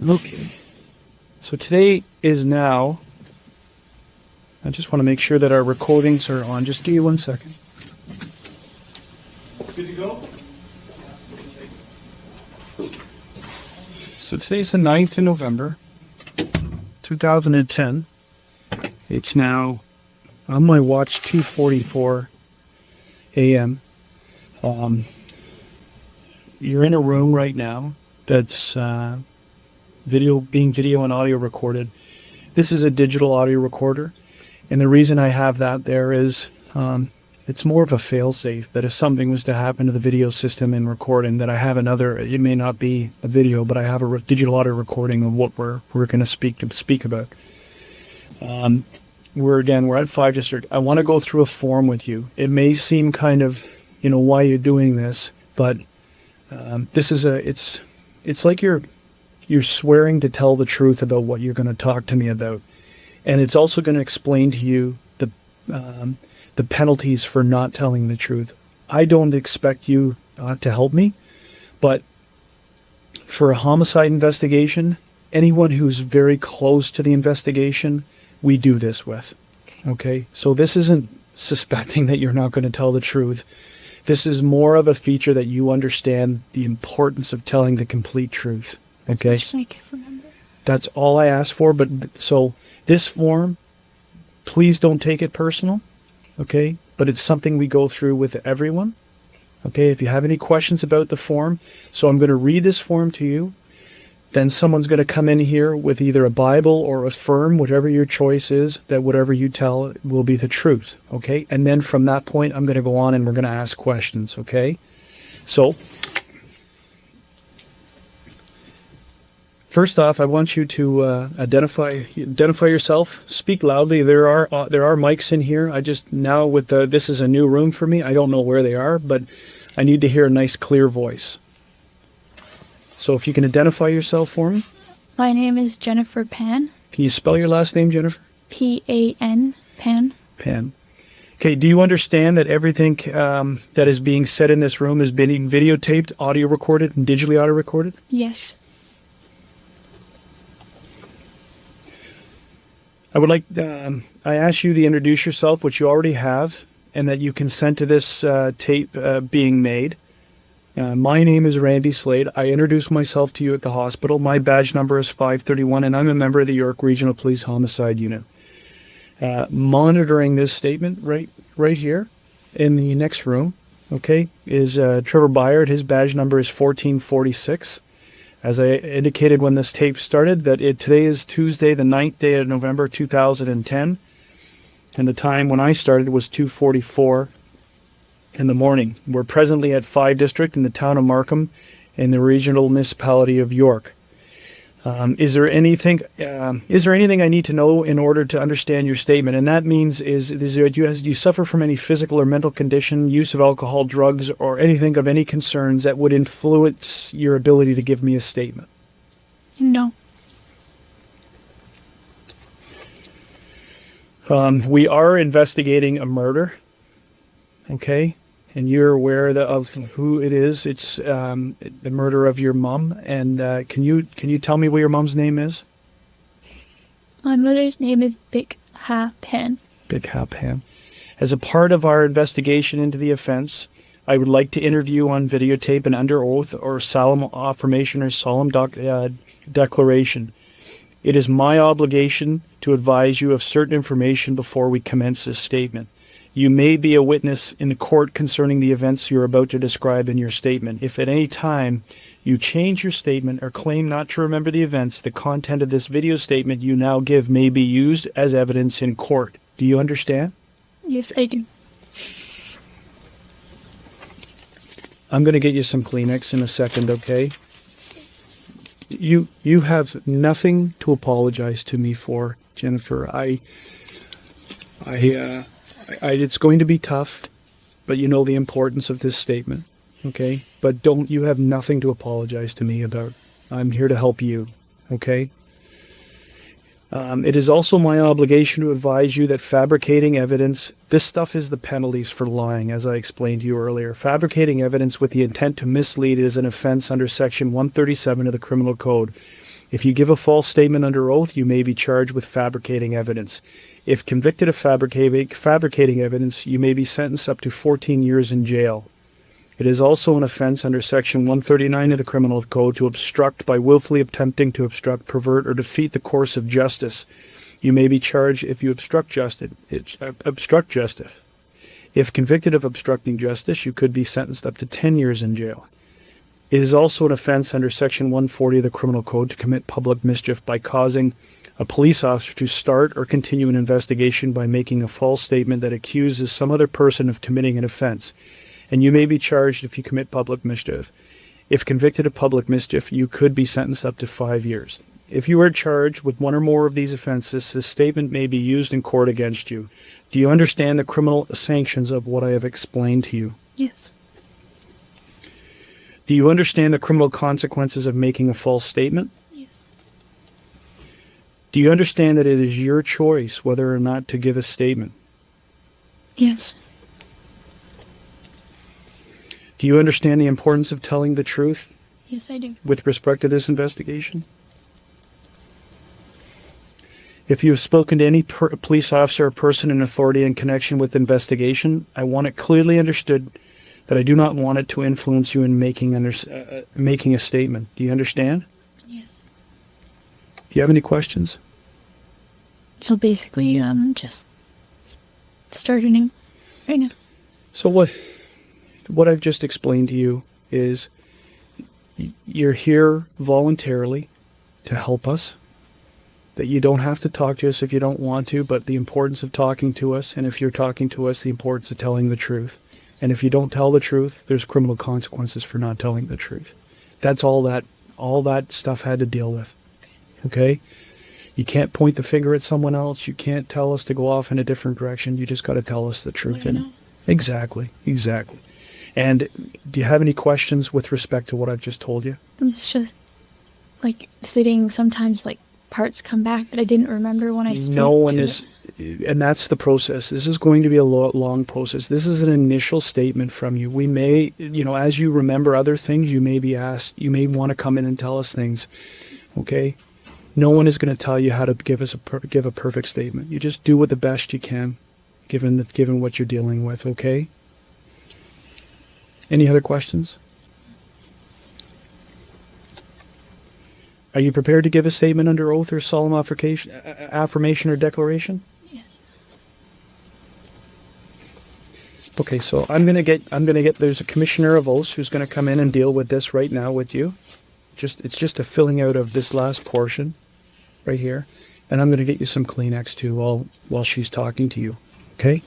Okay. So today is now, I just want to make sure that our recordings are on. Just give me 1 second. Good to go? So today's the 9th of November, 2010. It's now, on my watch, 2:44 a.m. You're in a room right now that's being video and audio recorded. This is a digital audio recorder, and the reason I have that there is it's more of a fail-safe, that if something was to happen to the video system in recording, that I have another, it may not be a video, but I have a digital audio recording of what we're going to speak about. We're at 5 District. I want to go through a form with you. It may seem kind of, why you're doing this, but this is it's like you're swearing to tell the truth about what you're going to talk to me about, and it's also going to explain to you the penalties for not telling the truth. I don't expect you to help me, but for a homicide investigation, anyone who's very close to the investigation, we do this with. Okay? So this isn't suspecting that you're not going to tell the truth. This is more of a feature that you understand the importance of telling the complete truth. Okay? I can't remember. That's all I asked for. But so this form, please don't take it personal. Okay? But it's something we go through with everyone. Okay? If you have any questions about the form, so I'm going to read this form to you. Then someone's going to come in here with either a Bible or affirm, whatever your choice is, that whatever you tell will be the truth. Okay? And then from that point, I'm going to go on and we're going to ask questions. Okay? So, first off, I want you to identify yourself. Speak loudly. There are mics in here. I just now this is a new room for me. I don't know where they are, but I need to hear a nice clear voice. So if you can identify yourself for me. My name is Jennifer Pan. Can you spell your last name, Jennifer? P-A-N, Pan. Pan. Okay, do you understand that everything that is being said in this room is being videotaped, audio recorded, and digitally audio recorded? Yes. I would like, I ask you to introduce yourself, which you already have, and that you consent to this tape being made. My name is Randy Slade. I introduced myself to you at the hospital. My badge number is 531, and I'm a member of the York Regional Police Homicide Unit. Monitoring this statement right here in the next room, okay, is Trevor Byard. His badge number is 1446. As I indicated when this tape started, that today is Tuesday, the 9th day of November 2010, and the time when I started was 2:44 in the morning. We're presently at 5 District in the town of Markham in the regional municipality of York. Is there anything I need to know in order to understand your statement? And that means do you suffer from any physical or mental condition, use of alcohol, drugs, or anything of any concerns that would influence your ability to give me a statement? No. We are investigating a murder. Okay? And you're aware of who it is. It's the murder of your mom. And can you tell me what your mom's name is? My mother's name is Big Ha Pan. Big Ha Pan. As a part of our investigation into the offense, I would like to interview on videotape and under oath or solemn affirmation or solemn declaration. It is my obligation to advise you of certain information before we commence this statement. You may be a witness in the court concerning the events you're about to describe in your statement. If at any time you change your statement or claim not to remember the events, the content of this video statement you now give may be used as evidence in court. Do you understand? Yes, I do. I'm going to get you some Kleenex in a second, okay? You have nothing to apologize to me for, Jennifer. It's going to be tough, but you know the importance of this statement, okay? But you have nothing to apologize to me about. I'm here to help you, okay? It is also my obligation to advise you that fabricating evidence, this stuff is the penalties for lying, as I explained to you earlier. Fabricating evidence with the intent to mislead is an offense under Section 137 of the Criminal Code. If you give a false statement under oath, you may be charged with fabricating evidence. If convicted of fabricating evidence, you may be sentenced up to 14 years in jail. It is also an offense under Section 139 of the Criminal Code to obstruct by willfully attempting to obstruct, pervert, or defeat the course of justice. You may be charged if you obstruct justice. If convicted of obstructing justice, you could be sentenced up to 10 years in jail. It is also an offense under Section 140 of the Criminal Code to commit public mischief by causing a police officer to start or continue an investigation by making a false statement that accuses some other person of committing an offense. And you may be charged if you commit public mischief. If convicted of public mischief, you could be sentenced up to 5 years. If you are charged with one or more of these offenses, this statement may be used in court against you. Do you understand the criminal sanctions of what I have explained to you? Yes. Do you understand the criminal consequences of making a false statement? Yes. Do you understand that it is your choice whether or not to give a statement? Yes. Do you understand the importance of telling the truth Yes, I do. with respect to this investigation? If you have spoken to any police officer or person in authority in connection with the investigation, I want it clearly understood that I do not want it to influence you in making a statement. Do you understand? Yes. Do you have any questions? So basically, just starting right now. So what I've just explained to you is you're here voluntarily to help us, that you don't have to talk to us if you don't want to, but the importance of talking to us, and if you're talking to us, the importance of telling the truth. And if you don't tell the truth, there's criminal consequences for not telling the truth. That's all that stuff had to deal with. Okay? You can't point the finger at someone else. You can't tell us to go off in a different direction. You just got to tell us the truth. Exactly. And do you have any questions with respect to what I've just told you? It's just like sitting sometimes, like parts come back that I didn't remember when I spoke. No, and that's the process. This is going to be a long process. This is an initial statement from you. We may, as you remember other things, you may be asked, you may want to come in and tell us things. Okay? No one is going to tell you how to give a perfect statement. You just do what the best you can, given what you're dealing with. Okay? Any other questions? Are you prepared to give a statement under oath or solemn affirmation or declaration? Yes. Okay, so I'm gonna get. There's a commissioner of oaths who's gonna come in and deal with this right now with you. It's just a filling out of this last portion, right here, and I'm gonna get you some Kleenex too while she's talking to you. Okay.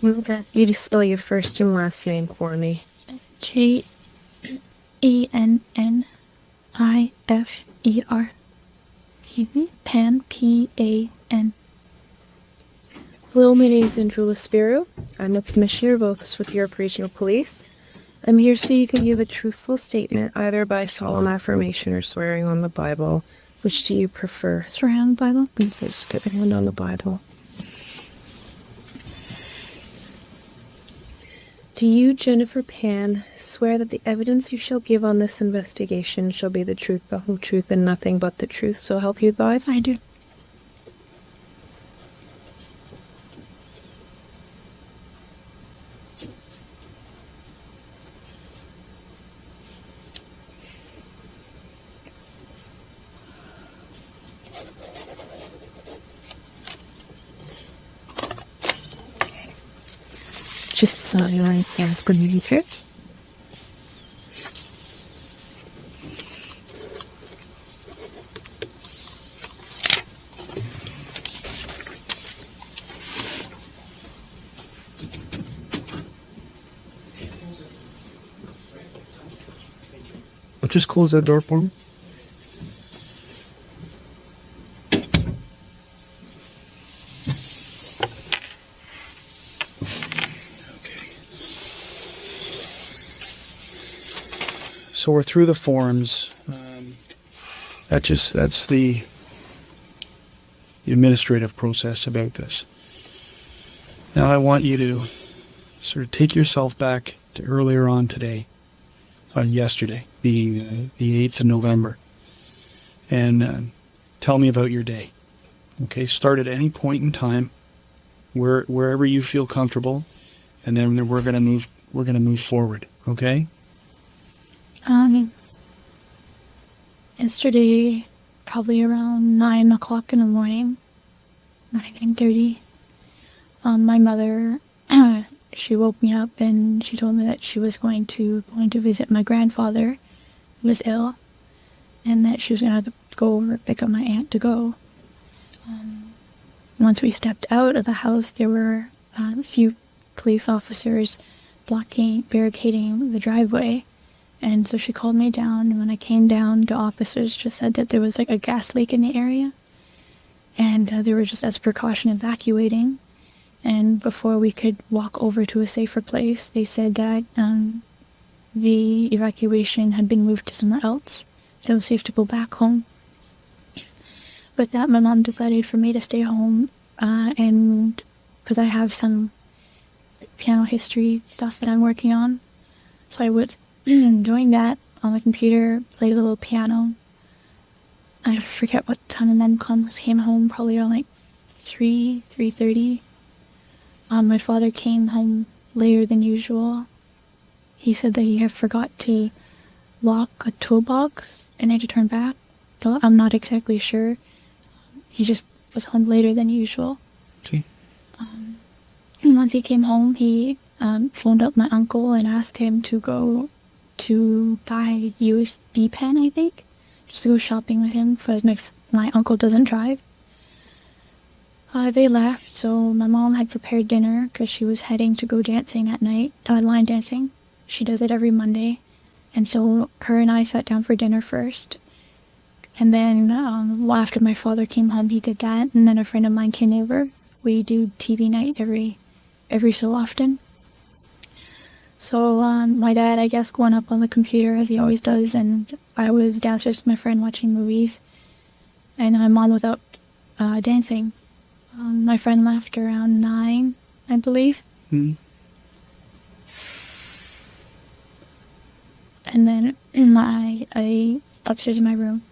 Okay. You just spell your first and last name for me. JANNIFER. Pan, PAN. Hello, my name is Angela Spiro. I'm the Commissioner of Oaths with your Regional Police. I'm here so you can give a truthful statement, either by solemn affirmation or swearing on the Bible. Which do you prefer? Swearing on the Bible? There's good one on the Bible. Do you, Jennifer Pan, swear that the evidence you shall give on this investigation shall be the truth, the whole truth, and nothing but the truth, so help you God? I do. just so I can community trips. Just close that door for me. So we're through the forms. That's the administrative process about this. Now I want you to sort of take yourself back to earlier on today, on yesterday, the 8th of November, and tell me about your day. Okay, start at any point in time, wherever you feel comfortable, and then we're gonna move forward. Okay. Yesterday, probably around 9 o'clock in the morning, 9:30, my mother, she woke me up and she told me that she was going to visit my grandfather, who was ill, and that she was going to have to go over pick up my aunt to go. Once we stepped out of the house, there were a few police officers barricading the driveway. And so she called me down, and when I came down, the officers just said that there was like a gas leak in the area, and they were just as precaution evacuating. And before we could walk over to a safer place, they said that the evacuation had been moved to somewhere else. It was safe to go back home. With that, my mom decided for me to stay home, and because I have some piano history stuff that I'm working on, so I was doing that on my computer, played a little piano. I forget what time the men came home, probably around like 3:30. My father came home later than usual. He said that he had forgot to lock a toolbox and had to turn back. So I'm not exactly sure. He just was home later than usual. Okay. And once he came home, he phoned up my uncle and asked him to go to buy USB pen, I think, just to go shopping with him, because my uncle doesn't drive. They left, so my mom had prepared dinner because she was heading to go dancing that night, line dancing. She does it every Monday, and so her and I sat down for dinner first. And then after my father came home, he did that, and then a friend of mine came over. We do TV night every so often. So my dad, I guess, going up on the computer as he always does, and I was downstairs with my friend watching movies, and my mom was out dancing. My friend left around 9, I believe. Mm-hmm. And then I upstairs in my room,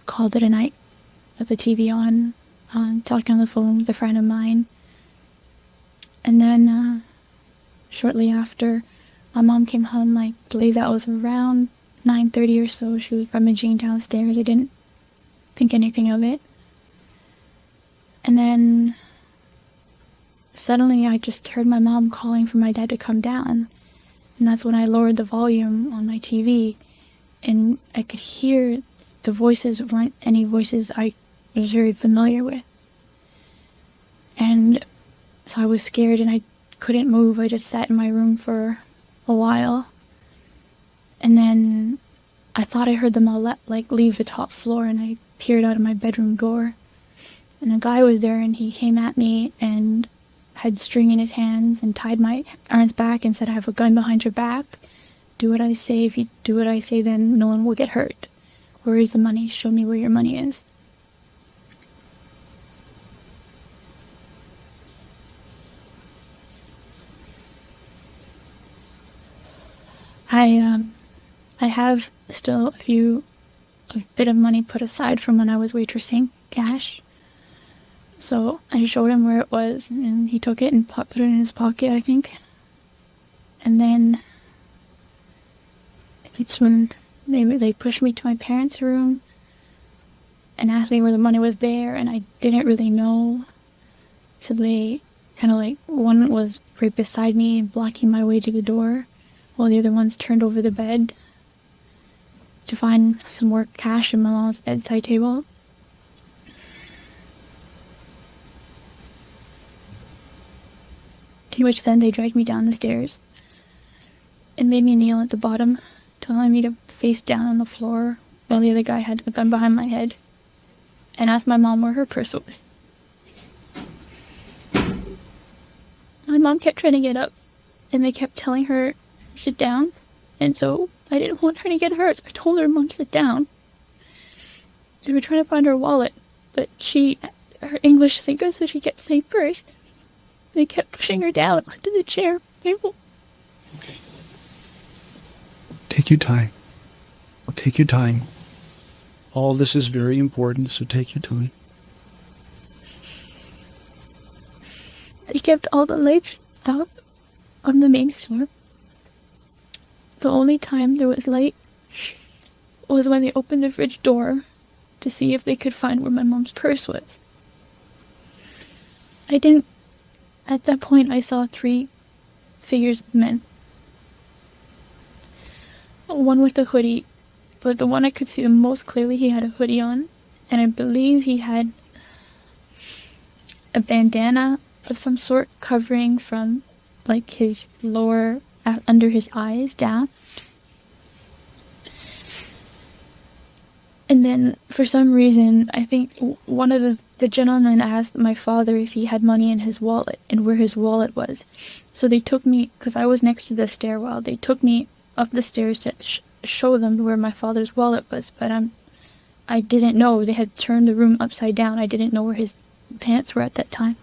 called it a night, with the TV on, talking on the phone with a friend of mine. And then shortly after, my mom came home, I believe that was around 9:30 or so. She was rummaging downstairs. I didn't think anything of it. And then suddenly I just heard my mom calling for my dad to come down. And that's when I lowered the volume on my TV, and I could hear the voices weren't any voices I was very familiar with. And so I was scared and I couldn't move. I just sat in my room for a while. And then I thought I heard them all leave the top floor, and I peered out of my bedroom door. And a guy was there, and he came at me and had string in his hands and tied my arms back and said, "I have a gun behind your back. Do what I say. If you do what I say, then no one will get hurt. Where is the money? Show me where your money is." I have still a bit of money put aside from when I was waitressing, cash. So I showed him where it was, and he took it and put it in his pocket, I think. And then it's when they pushed me to my parents' room and asked me where the money was there, and I didn't really know. So they kind of like one was right beside me, blocking my way to the door, while the other one's turned over the bed to find some more cash in my mom's bedside table. To which then they dragged me down the stairs and made me kneel at the bottom, telling me to face down on the floor while the other guy had a gun behind my head, and asked my mom where her purse was. My mom kept trying to get up, and they kept telling her, sit down, and so I didn't want her to get hurt, so I told her, Mom, sit down. They were trying to find her wallet, but her English thinker, so she kept saying purse. They kept pushing her down onto the chair table. Okay. Take your time. Take your time. All this is very important, so take your time. They kept all the lights out on the main floor. The only time there was light was when they opened the fridge door to see if they could find where my mom's purse was. At that point, I saw 3 figures of men. One with a hoodie, but the one I could see the most clearly, he had a hoodie on, and I believe he had a bandana of some sort covering from, like, his lower, under his eyes down. And then, for some reason, I think one of the gentlemen asked my father if he had money in his wallet and where his wallet was. So they took me, because I was next to the stairwell, they took me up the stairs to show them where my father's wallet was. But I didn't know. They had turned the room upside down. I didn't know where his pants were at that time.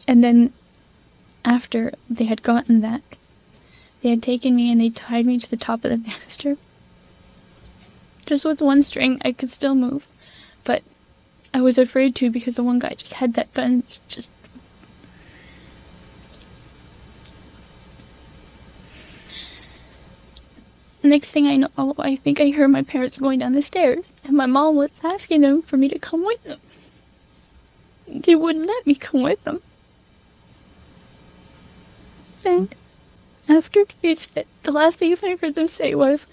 And then, after they had gotten that, they had taken me and they tied me to the top of the banister. Just with one string, I could still move, but I was afraid to because the one guy just had that gun. Just next thing I know, I think I heard my parents going down the stairs, and my mom was asking them for me to come with them. They wouldn't let me come with them. And after they said, the last thing I heard them say was,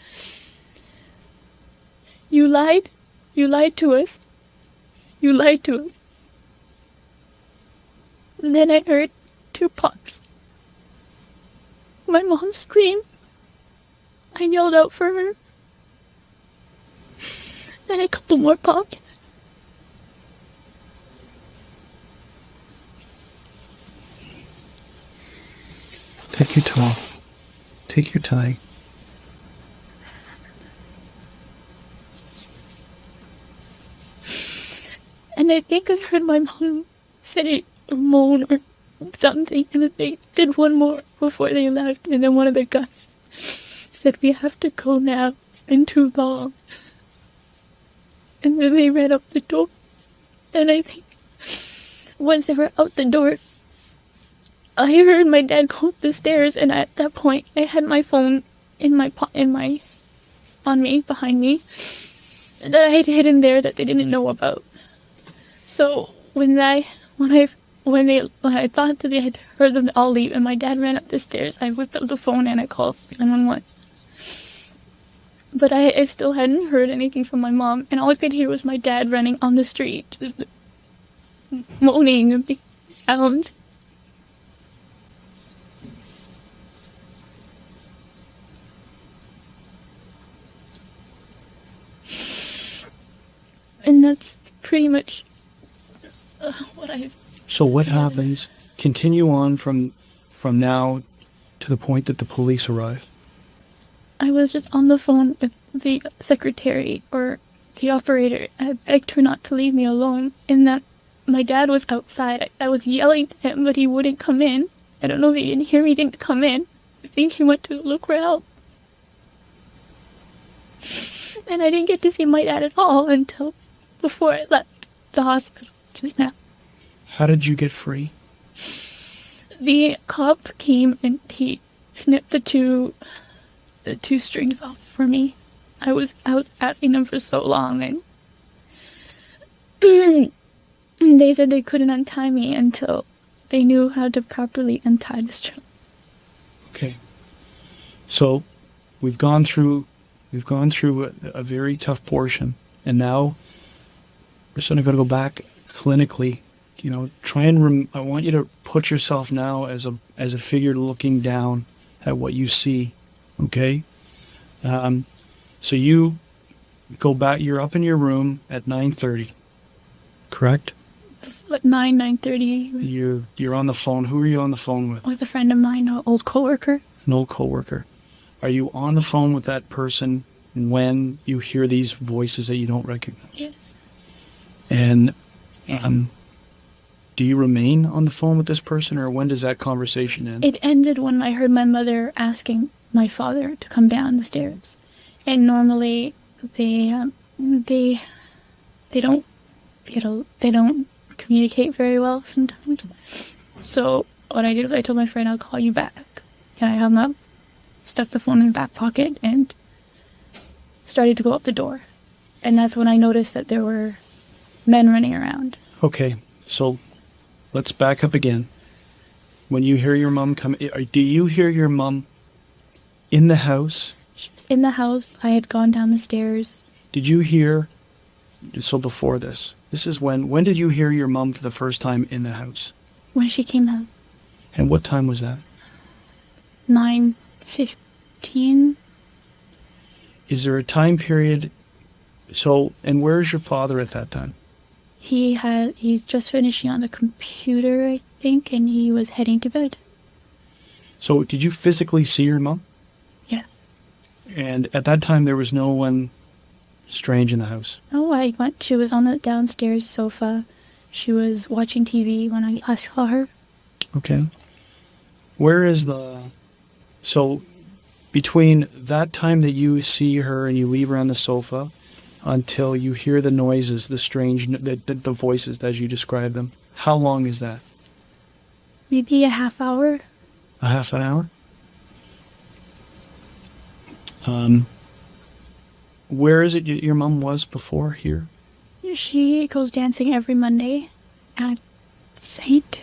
you lied to us, you lied to us. And then I heard 2 pops. My mom screamed. I yelled out for her. Then a couple more pops. Take your time. Take your time. And I think I heard my mom say a moan or something, and then they did one more before they left, and then one of the guys said, we have to go now, it's been too long. And then they ran up the door, and I think once they were out the door, I heard my dad go up the stairs, and at that point, I had my phone on me, behind me, that I had hidden there that they didn't know about. So when I thought that they had heard them all leave, and my dad ran up the stairs, I whipped up the phone and I called 911. But I still hadn't heard anything from my mom, and all I could hear was my dad running on the street, moaning and big sound. And that's pretty much what I've... So what happens? Continue on from now to the point that the police arrive. I was just on the phone with the secretary or the operator. I begged her not to leave me alone, in that my dad was outside. I was yelling at him, but he wouldn't come in. I don't know if he didn't hear me, didn't come in. I think he went to look for help. And I didn't get to see my dad at all until before I left the hospital just now. How did you get free? The cop came and he snipped the two strings off for me. I was asking him for so long, and And they said they couldn't untie me until they knew how to properly untie this child. Okay. So we've gone through a very tough portion, and now we're suddenly going to go back clinically. Try and I want you to put yourself now as a figure looking down at what you see. Okay. So you go back. You're up in your room at 9:30. Correct. Like 9:30. You're on the phone. Who are you on the phone with? With a friend of mine, an old coworker. An old coworker. Are you on the phone with that person when you hear these voices that you don't recognize? Yes. And do you remain on the phone with this person, or when does that conversation end? It ended when I heard my mother asking my father to come down the stairs. And normally they don't they don't communicate very well sometimes. So what I did was I told my friend, I'll call you back. And I hung up, stuck the phone in the back pocket, and started to go up the door. And that's when I noticed that there were men running around. Okay, so let's back up again. When you hear your mom come, do you hear your mom in the house? She was in the house. I had gone down the stairs. Did you hear, so before this is when did you hear your mom for the first time in the house? When she came out. And what time was that? 9:15. Is there a time period, and where's your father at that time? He's just finishing on the computer, I think, and he was heading to bed. So did you physically see your mom? Yeah. And at that time there was no one strange in the house? Oh, she was on the downstairs sofa. She was watching TV when I saw her. Okay. Where is so between that time that you see her and you leave her on the sofa until you hear the noises, the strange, the voices as you describe them, how long is that? Maybe a half hour. A half an hour? Where is it your mom was before here? She goes dancing every Monday at St.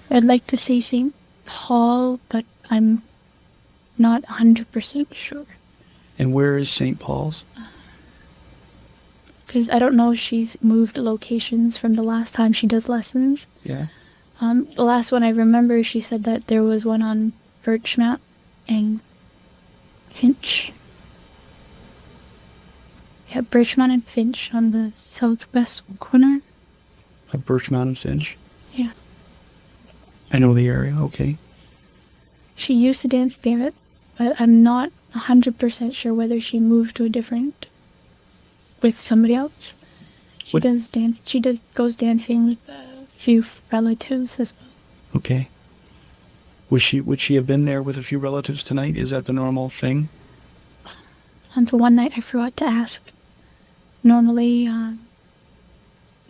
I'd like to say St. Paul, but I'm not 100% sure. And where is St. Paul's? Because I don't know if she's moved locations from the last time she does lessons. Yeah. The last one I remember, she said that there was one on Birchmount and Finch. Yeah, Birchmount and Finch on the southwest corner. At Birchmount and Finch? Yeah. I know the area, okay. She used to dance there, but I'm not 100% sure whether she moved to a different, with somebody else. She goes dancing with a few relatives as well. Okay. Would she have been there with a few relatives tonight? Is that the normal thing? Until one night I forgot to ask. Normally,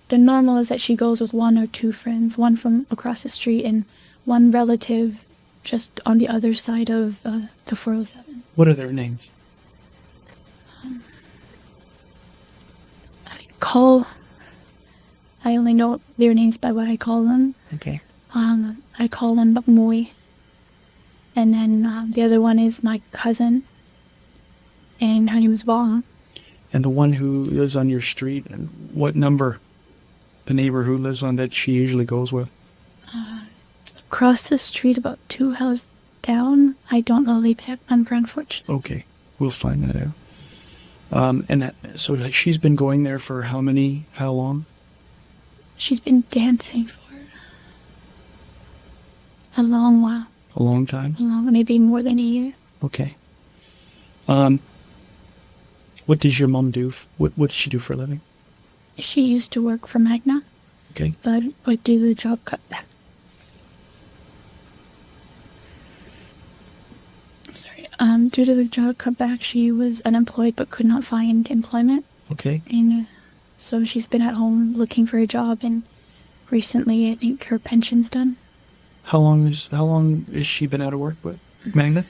the normal is that she goes with one or two friends, one from across the street and one relative just on the other side of the 407. What are their names? I only know their names by what I call them. Okay. I call them Moy. And then the other one is my cousin, and her name is Vong. And the one who lives on your street, and what number? The neighbor who lives on that she usually goes with? Across the street, about 2 houses down. I don't know the exact number, unfortunately. Okay, we'll find that out. So she's been going there for how long? She's been dancing for a long while. A long time? Maybe more than a year. Okay. What does your mom do? What does she do for a living? She used to work for Magna. Okay. But due to the job cutback. Due to the job cutback, she was unemployed but could not find employment. Okay. And so she's been at home looking for a job, and recently I think her pension's done. How long has she been out of work with Magna?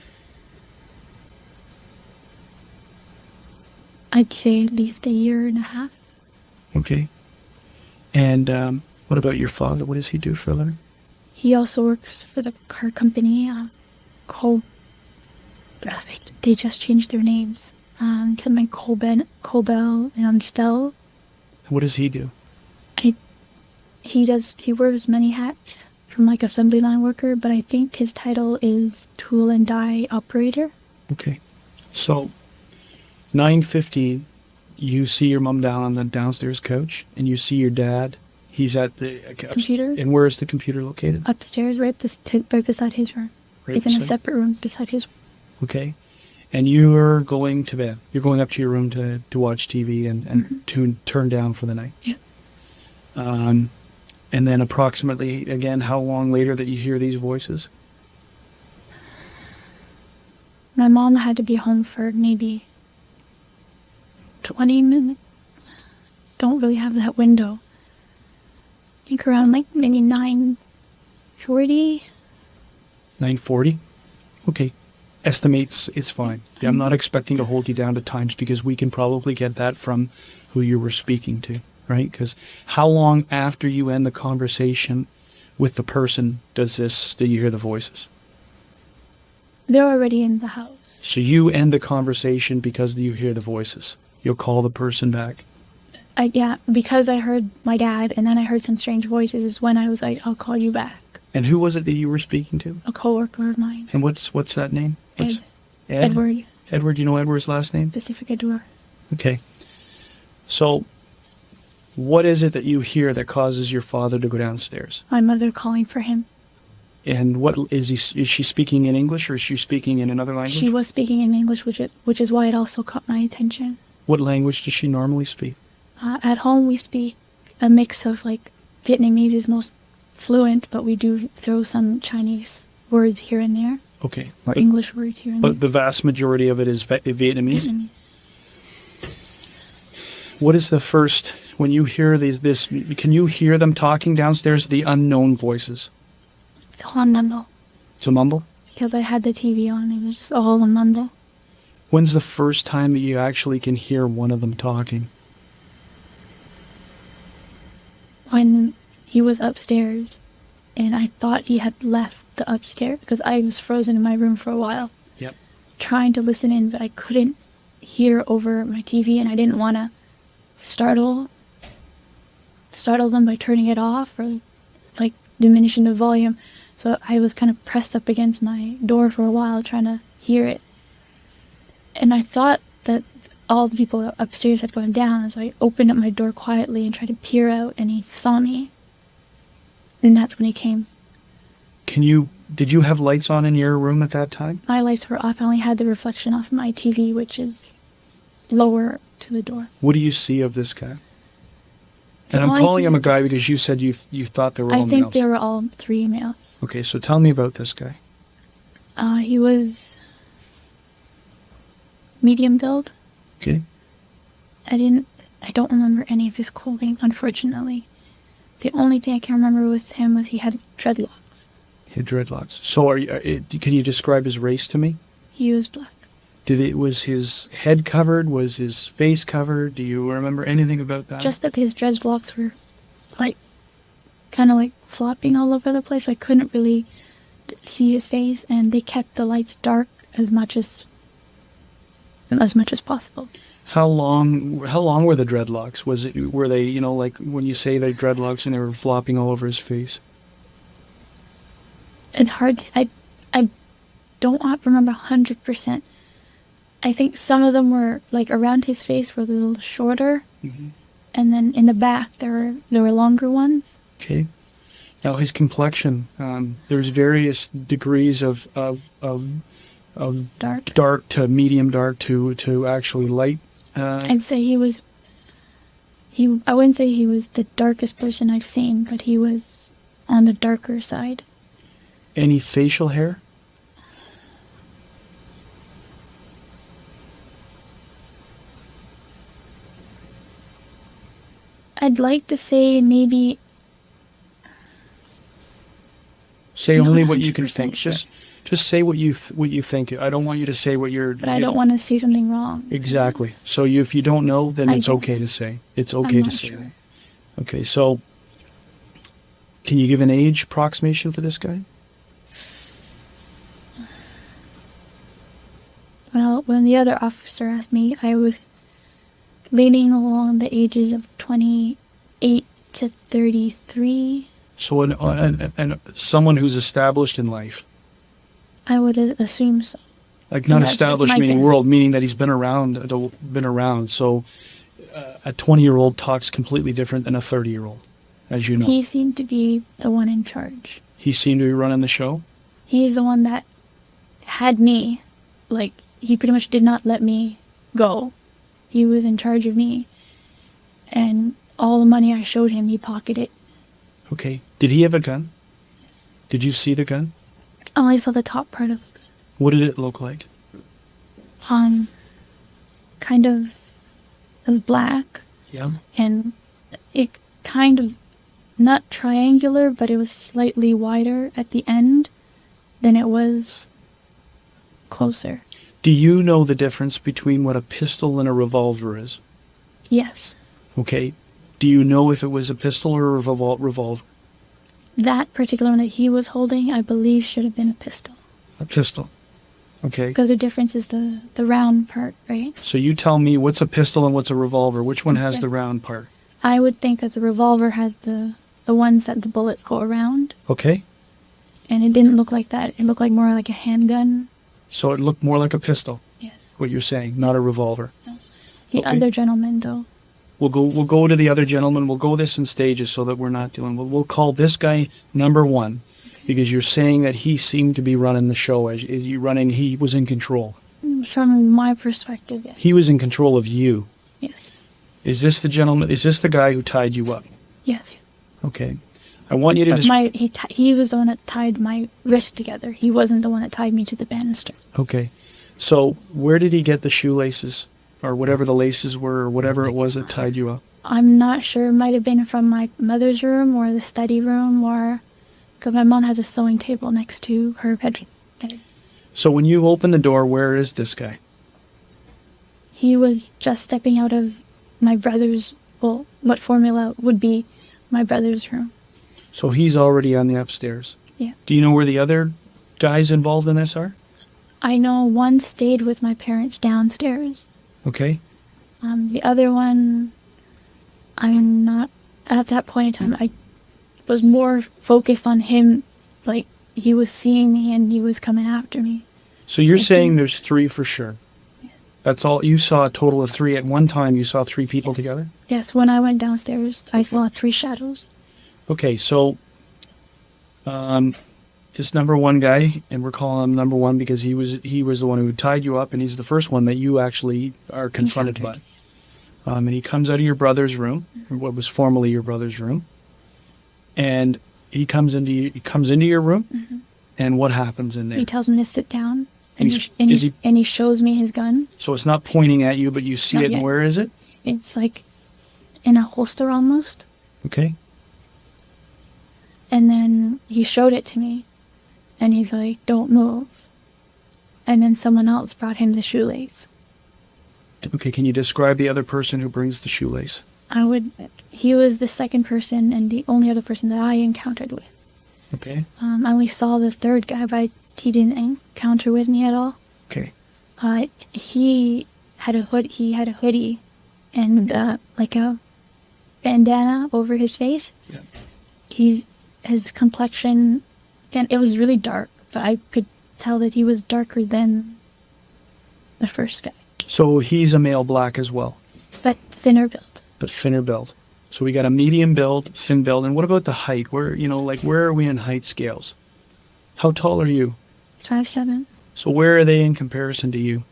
I'd say at least a year and a half. Okay. And what about your father? What does he do for a living? He also works for the car company, Col. They just changed their names. Something Colbell and Stell. What does he do? He wears many hats from like assembly line worker, but I think his title is tool and die operator. Okay. So 9:50, you see your mom down on the downstairs couch, and you see your dad. He's at the Computer? And where is the computer located? Upstairs, right beside his room. Right It's in a beside- separate room beside his. Okay. And you're going to bed. You're going up to your room to watch TV and turn down for the night. Yeah. And then approximately, again, how long later that you hear these voices? My mom had to be home for maybe 20 minutes. Don't really have that window. I think around like maybe 9:40. 9:40? Okay. Estimates, it's fine. Yeah, I'm not expecting to hold you down to times because we can probably get that from who you were speaking to, right? Because how long after you end the conversation with the person do you hear the voices? They're already in the house. So you end the conversation because you hear the voices. You'll call the person back. Yeah, because I heard my dad and then I heard some strange voices is when I was like, I'll call you back. And who was it that you were speaking to? A coworker of mine. And what's that name? What's Ed? Edward. Edward, you know Edward's last name? Pacific Edward. Okay. So what is it that you hear that causes your father to go downstairs? My mother calling for him. And what is she speaking in English or is she speaking in another language? She was speaking in English, which is why it also caught my attention. What language does she normally speak? At home we speak a mix of like Vietnamese is most fluent, but we do throw some Chinese words here and there. Okay. Or English words here and But there. the vast majority of it is Vietnamese? Vietnamese. What is the first, when you hear can you hear them talking downstairs, the unknown voices? All mumble. It's a mumble? Because I had the TV on, it was just all mumble. When's the first time that you actually can hear one of them talking? When he was upstairs, and I thought he had left the upstairs, because I was frozen in my room for a while. Yep. Trying to listen in, but I couldn't hear over my TV, and I didn't want to startle them by turning it off or like diminishing the volume. So I was kind of pressed up against my door for a while trying to hear it. And I thought that all the people upstairs had gone down, so I opened up my door quietly and tried to peer out, and he saw me. And that's when he came. Did you have lights on in your room at that time? My lights were off. I only had the reflection off my TV, which is lower to the door. What do you see of this guy? And I'm Well, calling him a guy because you said you thought they were all I think males. they were all three males. Okay, so tell me about this guy. He was medium build. Okay. I don't remember any of his clothing, unfortunately. The only thing I can remember with him was he had dreadlocks. He had dreadlocks. So can you describe his race to me? He was black. Was his head covered? Was his face covered? Do you remember anything about that? Just that his dreadlocks were like kind of like flopping all over the place. I couldn't really see his face, and they kept the lights dark as much as possible. How long were the dreadlocks? Were they, like when you say they dreadlocks and they were flopping all over his face? It's hard. I don't remember 100%. I think some of them were like around his face were a little shorter, and then in the back there were longer ones. Okay. Now his complexion. There's various degrees of dark to medium dark to actually light. I'd say I wouldn't say he was the darkest person I've seen, but he was on the darker side. Any facial hair? I'd like to say maybe. Say Not only what you can 100% think. sure. Just say what you think. I don't want you to say what you're. But I don't want to say something wrong. Exactly. So if you don't know, then I it's don't. okay to say. It's I'm okay to not say. sure. Okay, so can you give an age approximation for this guy? Well, when the other officer asked me, I was leaning along the ages of 28 to 33. So and someone who's established in life, I would assume so. like not Yeah, that's established my meaning guess. world, meaning that he's been around. So a 20-year-old talks completely different than a 30-year-old, as you know. He seemed to be the one in charge. He seemed to be running the show. He's the one that had me, like, he pretty much did not let me go. He was in charge of me. And all the money I showed him, he pocketed. Okay. Did he have a gun? Did you see the gun? I only saw the top part of it. What did it look like? Kind of, it was black. Yeah. And it kind of, not triangular, but it was slightly wider at the end than it was closer. Do you know the difference between what a pistol and a revolver is? Yes. Okay. Do you know if it was a pistol or a revolver? That particular one that he was holding, I believe, should have been a pistol. A pistol. Okay. Because the difference is the round part, right? So you tell me what's a pistol and what's a revolver. Which one has Okay. the round part? I would think that the revolver has the ones that the bullets go around. Okay. And it didn't look like that. It looked like more like a handgun. So it looked more like a pistol. Yes. What you're saying, not a revolver. The Okay. other gentleman, though. We'll go to the other gentleman. We'll go this in stages so that we're not dealing. We'll call this guy number one, because you're saying that he seemed to be running the show as you running. He was in control. From my perspective, yes. He was in control of you. Yes. Is this the gentleman? Is this the guy who tied you up? Yes. Okay. I want you to But he was the one that tied my wrist together. He wasn't the one that tied me to the banister. Okay. So where did he get the shoelaces, or whatever the laces were, or whatever it was that tied you up? I'm not sure. It might have been from my mother's room or the study room, or because my mom has a sewing table next to her bedroom. So when you open the door, where is this guy? He was just stepping out of my brother's, well, what formula would be my brother's room. So he's already on the upstairs. Yeah. Do you know where the other guys involved in this are? I know one stayed with my parents downstairs. Okay. The other one, I'm not, at that point in time, I was more focused on him, like, he was seeing me and he was coming after me. So you're I saying think- there's three for sure? That's all? You saw a total of three at one time? You saw three people together? Yes, when I went downstairs, I saw 3 shadows. Okay, so this number one guy, and we're calling him number one because he was the one who tied you up, and he's the first one that you actually are confronted by. And he comes out of your brother's room, or what was formerly your brother's room, and he comes into your room, and what happens in there? He tells me to sit down, and, And he shows me his gun. So it's not pointing at you, but you see Not it, and yet. where is it? It's like in a holster almost. Okay. And then he showed it to me, and he's like, "Don't move." And then someone else brought him the shoelace. Okay, can you describe the other person who brings the shoelace? He was the second person and the only other person that I encountered with. Okay. I only saw the third guy, but he didn't encounter with me at all. Okay. He had a hoodie and like a bandana over his face. Yeah. His complexion, and it was really dark, but I could tell that he was darker than the first guy, So he's a male black as well, but thinner built. but thinner build. So we got a medium build, thin build, and what about the height? Where are we in height scales? How tall are you? 5'7". So where are they in comparison to you?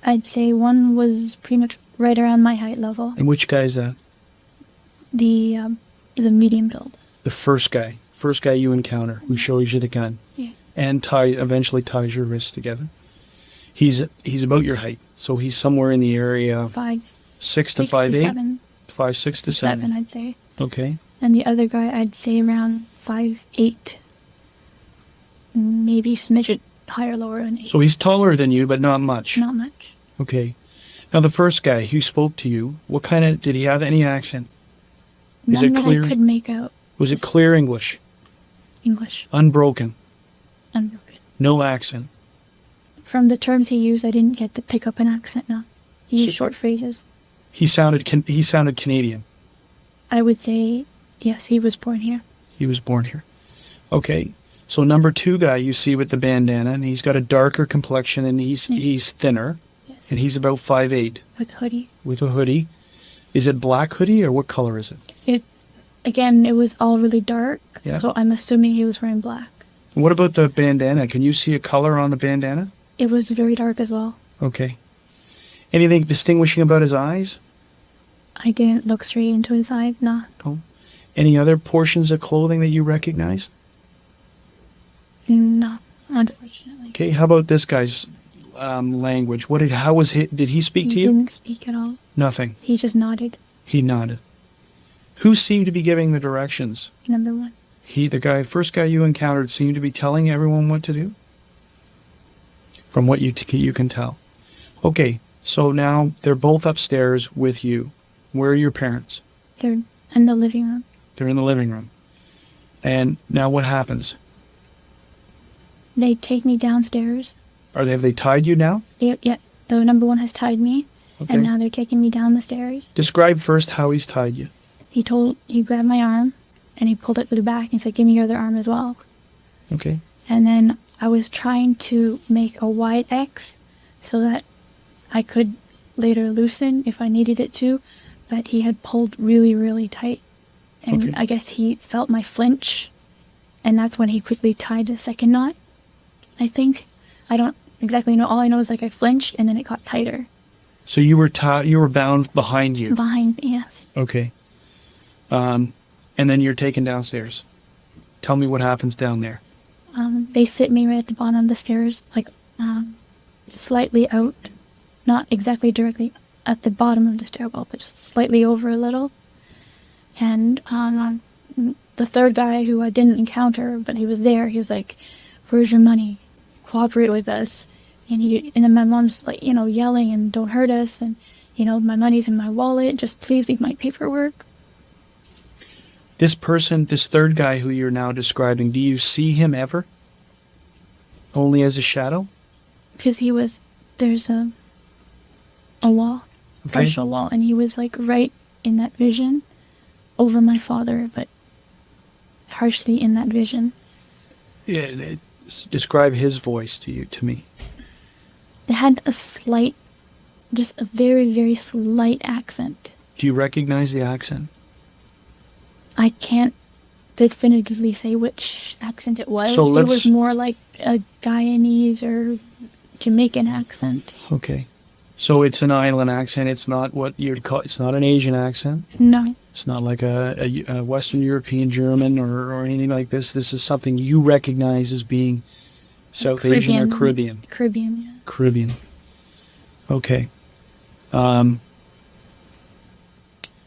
I'd say one was pretty much right around my height level. And which guy is that? The medium build. The first guy you encounter who shows you the gun. Yeah. and eventually ties your wrists together. He's about your height, so he's somewhere in the area 5, 6 to 6 5'8", to 7. 5, 6 to 7. 7, I'd say. Okay. And the other guy, I'd say around 5'8", maybe smidget higher, lower than 8. So he's taller than you, but not much. Not much. Okay. Now the first guy who spoke to you, what kind of, did he have any accent? Is None it that clear? I could make out. Was it clear English? English. Unbroken? Unbroken. No accent? From the terms he used, I didn't get to pick up an accent, no. He used So- short phrases. He sounded Canadian. I would say, yes, he was born here. He was born here. Okay. So number 2 guy you see with the bandana, and he's got a darker complexion, and he's thinner, Yes. and he's about 5'8", With hoodie. with a hoodie. Is it black hoodie, or what color is it? Again, it was all really dark, Yeah. so I'm assuming he was wearing black. What about the bandana? Can you see a color on the bandana? It was very dark as well. Okay. Anything distinguishing about his eyes? I didn't look straight into his eyes, no. Any other portions of clothing that you recognize? No, unfortunately. Okay, how about this guy's language? Did he speak to He you? didn't speak at all. Nothing. He just nodded. He nodded. Who seemed to be giving the directions? Number 1. First guy you encountered seemed to be telling everyone what to do? From what you can tell. Okay, so now they're both upstairs with you. Where are your parents? They're in the living room. They're in the living room. And now what happens? They take me downstairs. Have they tied you now? Yeah, the number 1 has tied me, Okay. and now they're taking me down the stairs. Describe first how he's tied you. He grabbed my arm, and he pulled it to the back, and said, give me your other arm as well. Okay. And then I was trying to make a wide X so that I could later loosen if I needed it to, but he had pulled really, really tight. And Okay. I guess he felt my flinch, and that's when he quickly tied the second knot, I think. I don't exactly know. All I know is I flinched, and then it got tighter. So you were bound behind you. Behind me, yes. Okay. And then you're taken downstairs. Tell me what happens down there. They sit me right at the bottom of the stairs, slightly out, not exactly directly at the bottom of the stairwell, but just slightly over a little. And the third guy who I didn't encounter, but he was there, he was like, where's your money? Cooperate with us. And then my mom's yelling, and don't hurt us, and my money's in my wallet, just please leave my paperwork. This third guy who you're now describing, do you see him ever? Only as a shadow? Because there's a wall, Okay. partial wall, and he was right in that vision over my father, but harshly in that vision. Yeah, describe his voice to me. They had just a very, very slight accent. Do you recognize the accent? I can't definitively say which accent it was. So it was more like a Guyanese or Jamaican accent. Okay. So it's an island accent. It's not what you'd call. It's not an Asian accent. No. It's not like a Western European German or anything like this. This is something you recognize as being South Asian or Caribbean. Caribbean, yeah. Caribbean. Okay.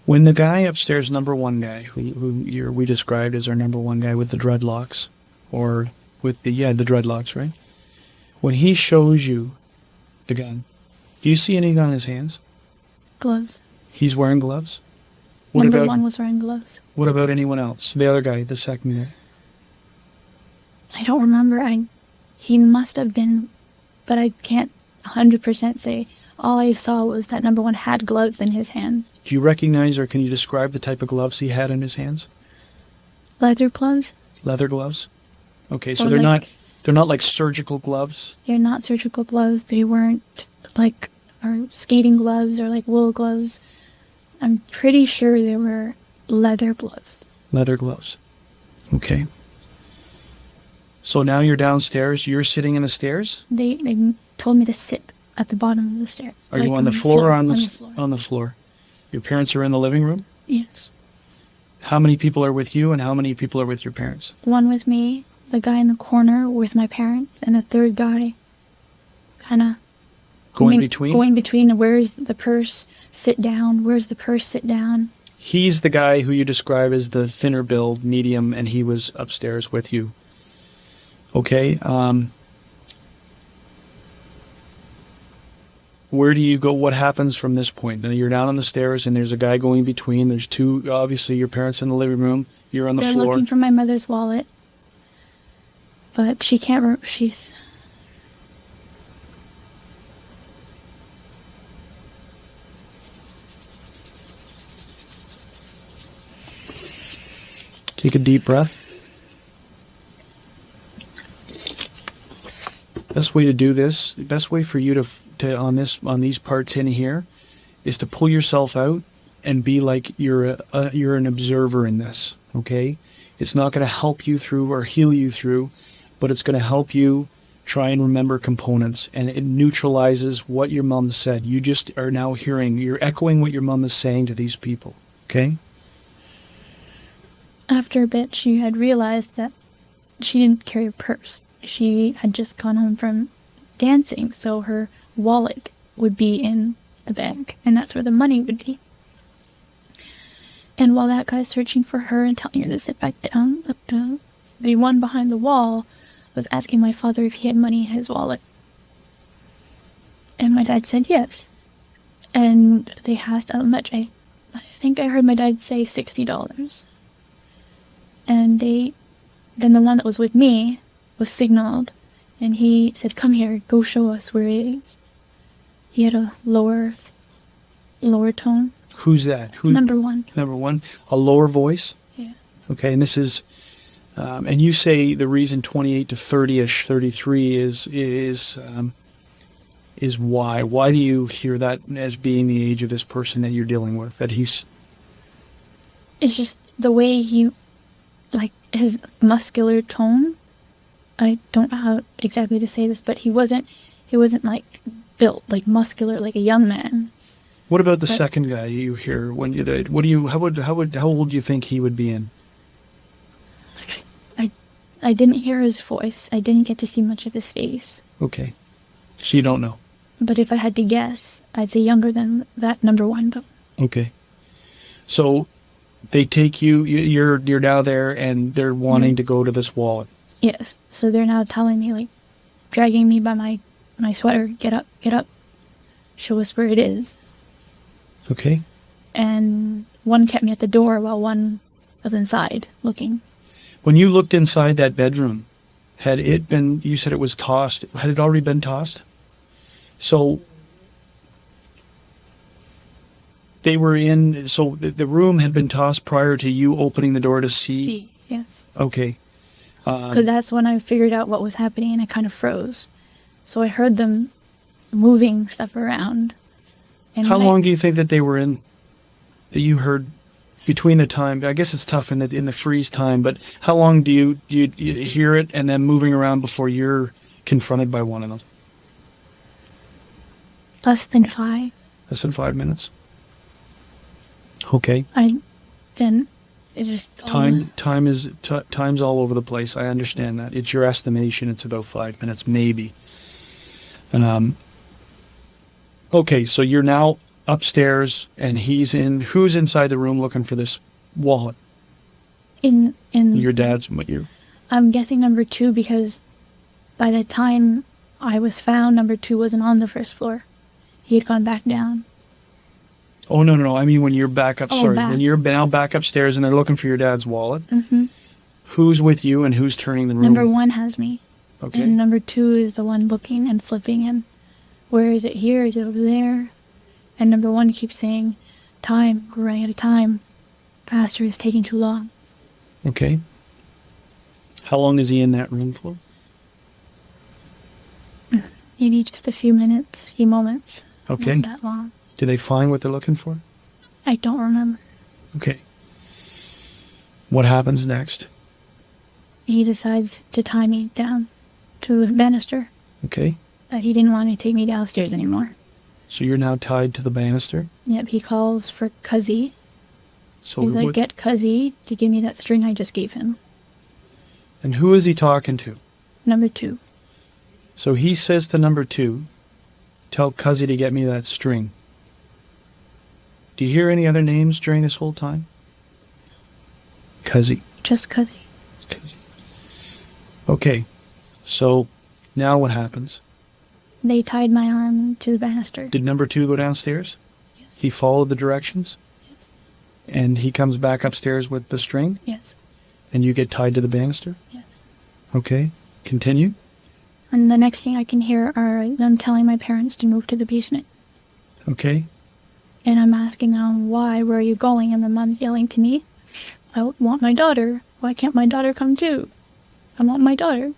When the guy upstairs, number 1 guy, who we described as our number 1 guy with the dreadlocks, or with the dreadlocks, right? When he shows you the gun, do you see anything on his hands? Gloves. He's wearing gloves? Number 1 was wearing gloves. What about anyone else? The other guy, the second guy? I don't remember. He must have been, but I can't 100% say. All I saw was that number 1 had gloves in his hands. Do you recognize or can you describe the type of gloves he had in his hands? Leather gloves? Leather gloves? Okay, so Or they're not like surgical gloves? They're not surgical gloves. They weren't or skating gloves or wool gloves. I'm pretty sure they were leather gloves. Leather gloves. Okay. So now you're downstairs. You're sitting in the stairs? They told me to sit at the bottom of the stairs. Are you on the floor or on the floor? on the floor? Your parents are in the living room? Yes. How many people are with you and how many people are with your parents? 1 with me, the guy in the corner with my parents, and a third guy kind of Going between? Going between. Where's the purse? Sit down. Where's the purse? Sit down. He's the guy who you describe as the thinner build, medium, and he was upstairs with you. Okay. Where do you go? What happens from this point? Now you're down on the stairs, and there's a guy going between. There's two, obviously, your parents in the living room. You're on the They're floor. looking for my mother's wallet, but she can't. She's. Take a deep breath. Best way to do this, the best way for you to on these parts in here, is to pull yourself out and be like you're an observer in this. Okay, it's not going to help you through or heal you through, but it's going to help you try and remember components, and it neutralizes what your mom said. You just are now hearing, you're echoing what your mom is saying to these people. Okay. After a bit, she had realized that she didn't carry a purse. She had just gone home from dancing, so her wallet would be in the bag, and that's where the money would be. And while that guy's searching for her and telling her to sit back down, the one behind the wall was asking my father if he had money in his wallet. And my dad said yes. And they asked how much. I think I heard my dad say $60. And then the one that was with me was signaled, and he said, "Come here, go show us where it is." He had a lower tone. Who's that? Who? Number one. Number one, a lower voice. Yeah. Okay, and this is, and you say the reason 28 to 30ish, 33 is why? Why do you hear that as being the age of this person that you're dealing with? That he's. It's just the way he, like his muscular tone. I don't know how exactly to say this, but he wasn't like built, like muscular, like a young man. What about the second guy you hear when you did? How old do you think he would be in? I didn't hear his voice. I didn't get to see much of his face. Okay, so you don't know. But if I had to guess, I'd say younger than that number one. But okay, so they take you. You're now there, and they're wanting to go to this wallet. Yes. So they're now telling me, like, dragging me by my sweater, get up, show us where it is. Okay. And one kept me at the door while one was inside looking. When you looked inside that bedroom, had it been, you said it was tossed, had it already been tossed? So they were in, so the room had been tossed prior to you opening the door to see? Yes. Okay. Because that's when I figured out what was happening, and I kind of froze. So I heard them moving stuff around. And how long do you think that they were in, that you heard between the time? I guess it's tough in the freeze time, but how long do you hear it and then moving around before you're confronted by one of them? Less than 5. Less than 5 minutes? Okay. Then it just... Time's all over the place. I understand that. It's your estimation. It's about 5 minutes, maybe. And okay, so you're now upstairs, and who's inside the room looking for this wallet? In Your dad's. I'm guessing number 2, because by the time I was found, number 2 wasn't on the first floor. He had gone back down. Oh, no. I mean, when you're back up, Back. when you're now back upstairs and they're looking for your dad's wallet. Mm-hmm. Who's with you and who's turning the room? Number 1 has me. Okay. And number 2 is the one looking and flipping him. Where is it here? Is it over there? And number 1 keeps saying, "Time, we're running out of time. Pastor is taking too long." Okay. How long is he in that room for? Maybe just a few moments. Okay. Not that long. Do they find what they're looking for? I don't remember. Okay. What happens next? He decides to tie me down to a banister. Okay. That he didn't want to take me downstairs anymore. So you're now tied to the banister? Yep, he calls for Cuzzy. So He's like, "Get Cuzzy to give me that string I just gave him." And who is he talking to? Number 2. So he says to number 2, tell Cuzzy to get me that string. Do you hear any other names during this whole time? Cuzzy. Just Cuzzy. Cuzzy. Okay, so now what happens? They tied my arm to the banister. Did number 2 go downstairs? Yes. He followed the directions? Yes. And he comes back upstairs with the string? Yes. And you get tied to the banister? Yes. Okay, continue. And the next thing I can hear are them telling my parents to move to the basement. Okay. And I'm asking them, why, where are you going? And the mom's yelling to me, I want my daughter. Why can't my daughter come too? I want my daughter.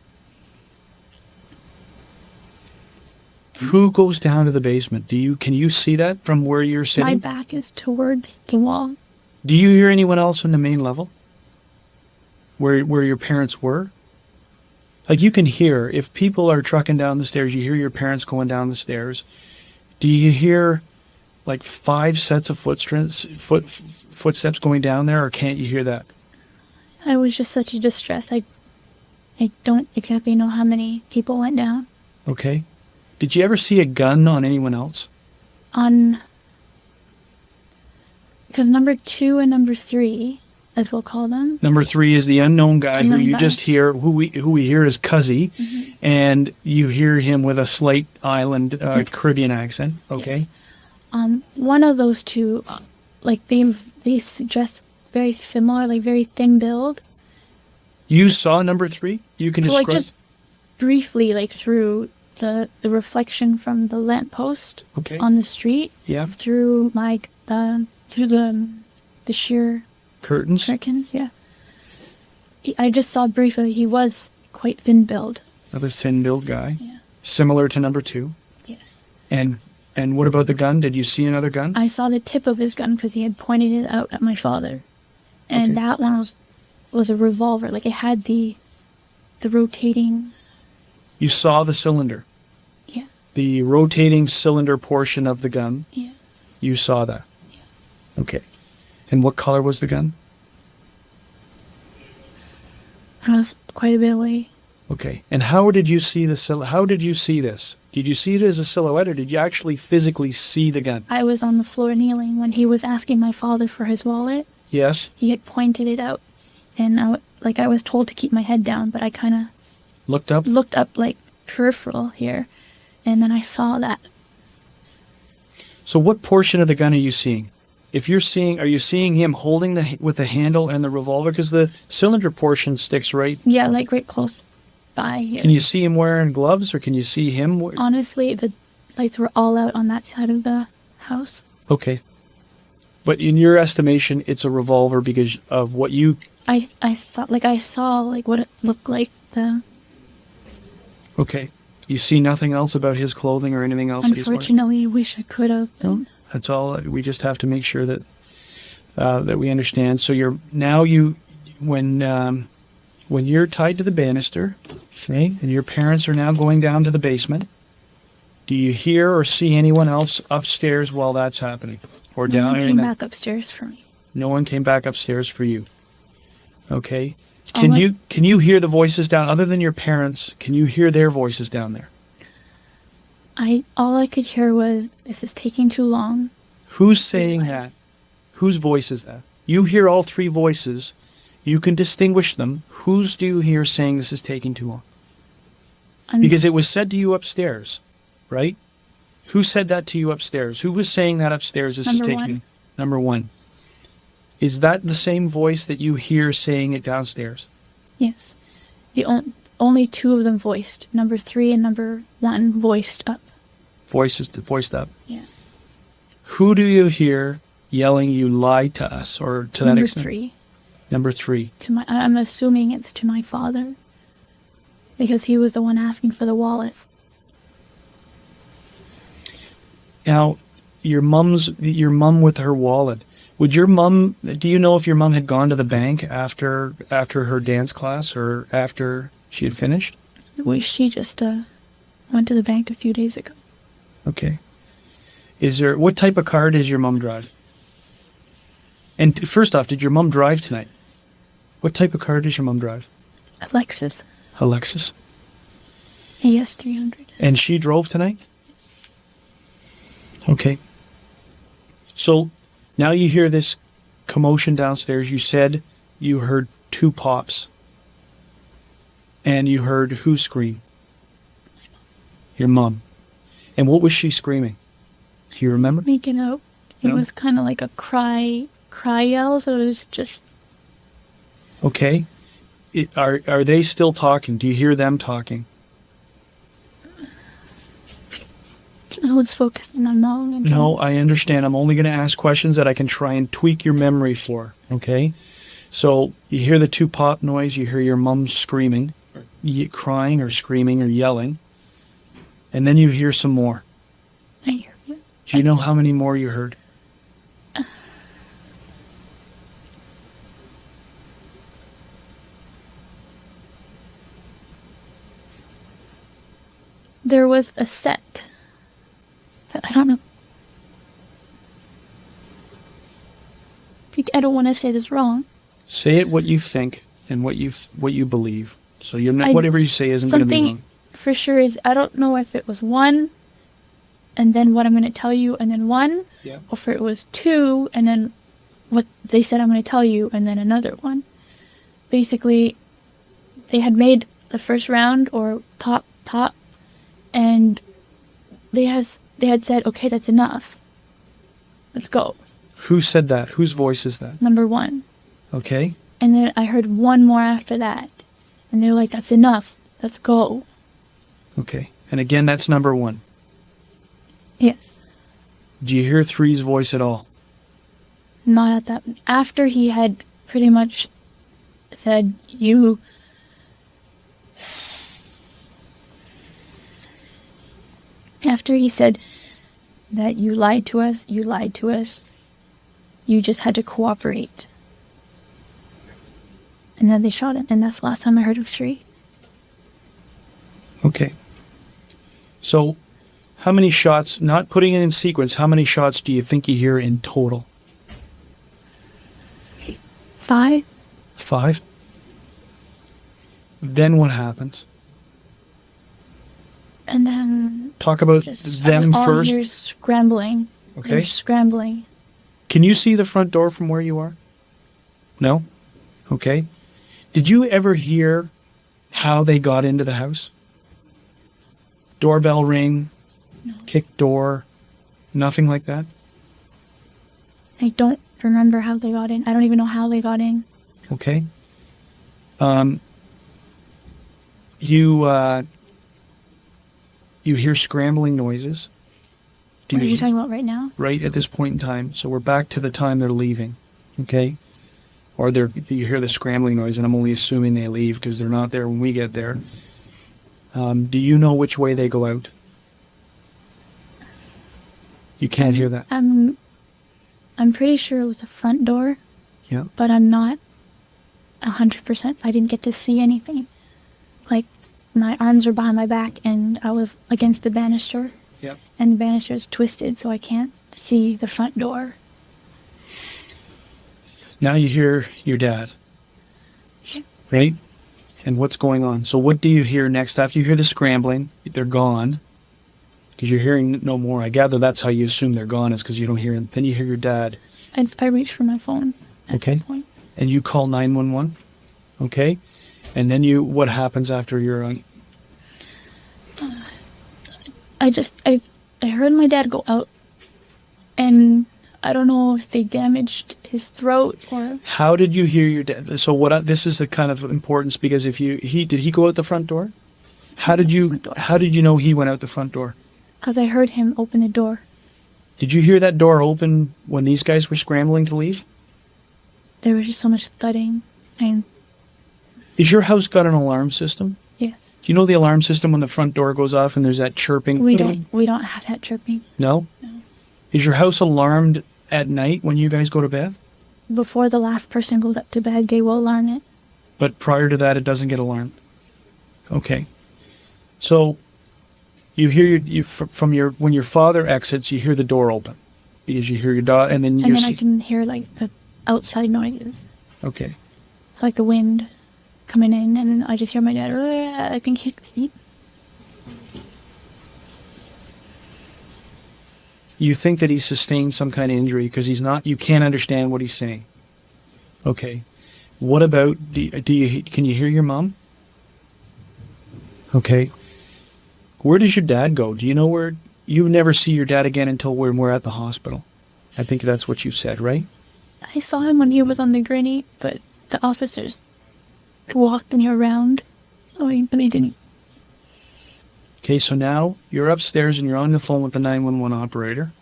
Who goes down to the basement? Can you see that from where you're My sitting? back is toward the wall. Do you hear anyone else on the main level? Where your parents were? Like, you can hear, if people are trucking down the stairs, you hear your parents going down the stairs. Do you hear like 5 sets of footsteps going down there, or can't you hear that? I was just such a distress. I don't exactly know how many people went down. Okay. Did you ever see a gun on anyone else? Because number 2 and number 3, as we'll call them. Number 3 is the unknown guy who Unknown you guy. just hear, who we hear is Cuzzy, and you hear him with a slight island Caribbean accent. Okay. One of those 2, like they suggest very similar, like very thin build. You saw number 3? You can Like describe. just briefly, like through the reflection from the lamppost Okay. on the street, Yeah. through like the sheer Curtains. curtains. Yeah. I just saw briefly. He was quite thin build. Another thin-built guy. Yeah. Similar to number 2. Yes. And what about the gun? Did you see another gun? I saw the tip of his gun because he had pointed it out at my father, and Okay. that one was a revolver. Like it had the rotating. You saw the cylinder. Yeah. The rotating cylinder portion of the gun. Yeah. You saw that. Okay. And what color was the gun? I was quite a bit away. Okay. And how did you see how did you see this? Did you see it as a silhouette, or did you actually physically see the gun? I was on the floor kneeling when he was asking my father for his wallet. Yes. He had pointed it out, and I was told to keep my head down, but I kind of Looked up? looked up like peripheral here, and then I saw that. So what portion of the gun are you seeing? Are you seeing him holding with the handle and the revolver? Because the cylinder portion sticks right. Yeah, like right close by here. Can you see him wearing gloves, or can you see him? Honestly, the lights were all out on that side of the house. Okay. But in your estimation, it's a revolver because of what you... I saw like what it looked like. Okay. You see nothing else about his clothing or anything else that he's wearing? Unfortunately, I wish I could have. No, that's all. We just have to make sure that that we understand. So when you're tied to the banister, okay, and your parents are now going down to the basement, do you hear or see anyone else upstairs while that's happening, or No down? one came back upstairs for me. No one came back upstairs for you. Okay. All Can I- you hear the voices down? Other than your parents, can you hear their voices down there? All I could hear was, "This is taking too long." Who's saying that? Whose voice is that? You hear all 3 voices. You can distinguish them. Whose do you hear saying this is taking too long? Because it was said to you upstairs, right? Who said that to you upstairs? Who was saying that upstairs? This is Number taking 1. Number 1. Is that the same voice that you hear saying it downstairs? Yes, the only 2 of them voiced. Number 3 and number 1 voiced up. Voiced up. Yeah. Who do you hear yelling, "You lied to us," or to that Number extent? 3. Number 3. I'm assuming it's to my father, because he was the one asking for the wallet. Now, your mum with her wallet. Do you know if your mum had gone to the bank after her dance class, or after she had finished? She just went to the bank a few days ago. Okay. What type of car does your mum drive? And first off, did your mum drive tonight? What type of car does your mum drive? Alexis. Alexis. AS 300. And she drove tonight? Okay. So now you hear this commotion downstairs. You said you heard 2 pops. And you heard who scream? Your mom. And what was she screaming? Do you remember? Making out. It No? was kind of like a cry yell, so it was just, Okay. Are they still talking? Do you hear them talking? I was focusing on mom. And No, I understand. I'm only going to ask questions that I can try and tweak your memory for. Okay? So you hear the 2 pop noise. You hear your mom screaming, or crying or screaming or yelling. And then you hear some more. I hear you. Do you know how many more you heard? There was a set. But I don't know. I don't want to say this wrong. Say it what you think and what you believe. So you're not, whatever you say isn't going to be Something wrong. for sure is, I don't know if it was 1, and then what I'm going to tell you, and then 1, Yeah. or if it was 2, and then what they said I'm going to tell you, and then another 1. Basically, they had made the first round, or pop, and they had said, okay, that's enough. Let's go. Who said that? Whose voice is that? Number 1. Okay. And then I heard 1 more after that. And they were like, that's enough. Let's go. Okay. And again, that's number 1. Yes. Do you hear 3's voice at all? Not at that. After he had pretty much said, after he said that you lied to us, you just had to cooperate. And then they shot him, and that's the last time I heard of Shree. Okay. So, how many shots, not putting it in sequence, how many shots do you think you hear in total? 5? 5? Then what happens? And then Talk about just them all first. You're scrambling. Okay. They're scrambling. Can you see the front door from where you are? No? Okay. Did you ever hear how they got into the house? Doorbell ring, No. kick door, nothing like that? I don't remember how they got in. I don't even know how they got in. Okay. You hear scrambling noises. Do What are you you talking about right now? right at this point in time? So we're back to the time they're leaving. Okay. Or you hear the scrambling noise, and I'm only assuming they leave because they're not there when we get there. Do you know which way they go out? You can't hear that. I'm pretty sure it was the front door, Yeah. but I'm not 100%. I didn't get to see anything. Like, my arms were behind my back, and I was against the banister, Yep. and the banister is twisted, so I can't see the front door. Now you hear your dad. Right? And what's going on? So what do you hear next? After you hear the scrambling, they're gone. Because you're hearing no more. I gather that's how you assume they're gone, is because you don't hear him. Then you hear your dad. I reached for my phone at Okay. that point. And you call 911. Okay? And then what happens after you're on? I heard my dad go out, and I don't know if they damaged his throat or... How did you hear your dad? So this is the kind of importance, because did he go out the front door? How did you know he went out the front door? As I heard him open the door. Did you hear that door open when these guys were scrambling to leave? There was just so much thudding, and Is your house got an alarm system? yes. Do you know the alarm system when the front door goes off and there's that chirping? We don't have that chirping. No? No. Is your house alarmed at night when you guys go to bed? Before the last person goes up to bed, they will alarm it. But prior to that, it doesn't get alarmed? Okay. So, you hear when your father exits, you hear the door open. Because you hear your dog, and then And then I can hear, like, the outside noises. Okay. Like the wind coming in, and I just hear my dad, I think he You think that he sustained some kind of injury because you can't understand what he's saying. Okay. What about, can you hear your mom? Okay. Where does your dad go? Do you know where, you never see your dad again until when we're at the hospital? I think that's what you said, right? I saw him when he was on the gurney, but the officers walked me around, but he didn't. Okay, so now you're upstairs and you're on the phone with the 911 operator.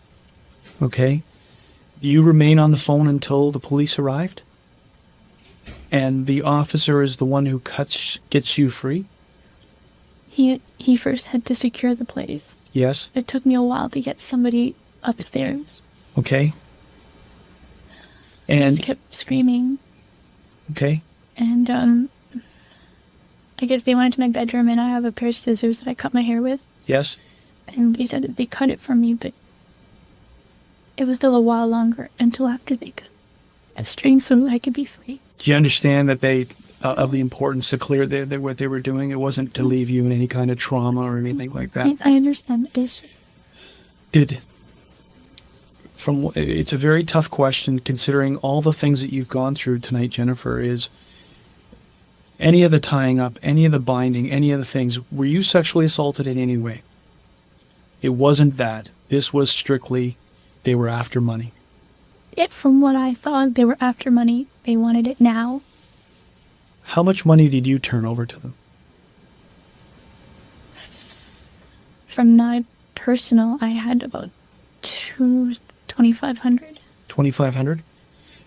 Okay. Do you remain on the phone until the police arrived? And the officer is the one who gets you free? He first had to secure the place. Yes. It took me a while to get somebody upstairs. Okay. He And just kept screaming. okay. And I guess they went into my bedroom, and I have a pair of scissors that I cut my hair with. Yes. And they said that they cut it for me, but it was still a while longer until after they cut a string so I could be free. Do you understand that they of the importance to clear what they were doing? It wasn't to leave you in any kind of trauma or anything like that. I understand this. It's a very tough question considering all the things that you've gone through tonight, Jennifer. Is any of the tying up, any of the binding, any of the things, were you sexually assaulted in any way? It wasn't that. This was strictly, they were after money. From what I saw, they were after money. They wanted it now. How much money did you turn over to them? From my personal, I had about $2,500. $2,500?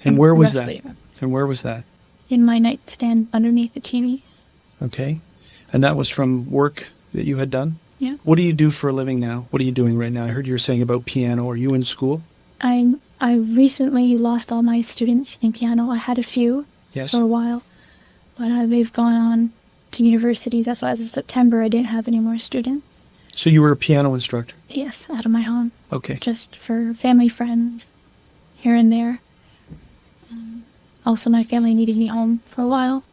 And where was Roughly. that? And where was that? In my nightstand underneath the TV. Okay. And that was from work that you had done? Yeah. What do you do for a living now? What are you doing right now? I heard you were saying about piano. Are you in school? I recently lost all my students in piano. I had a few Yes. for a while, but they've gone on to university. That's why as of September I didn't have any more students. So you were a piano instructor? Yes, out of my home. Okay. Just for family, friends, here and there. Also, my family needed me home for a while,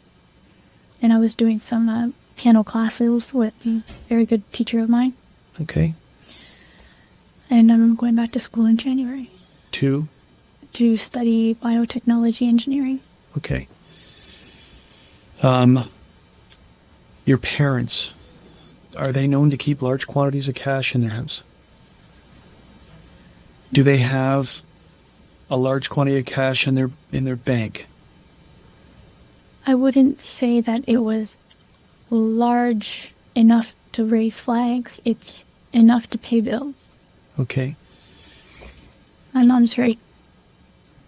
and I was doing some piano classes with a very good teacher of mine. Okay. And I'm going back to school in January Two? to study biotechnology engineering. Okay. Your parents, are they known to keep large quantities of cash in their house? Do they have a large quantity of cash in their bank? I wouldn't say that it was large enough to raise flags. It's enough to pay bills. Okay. My mom's very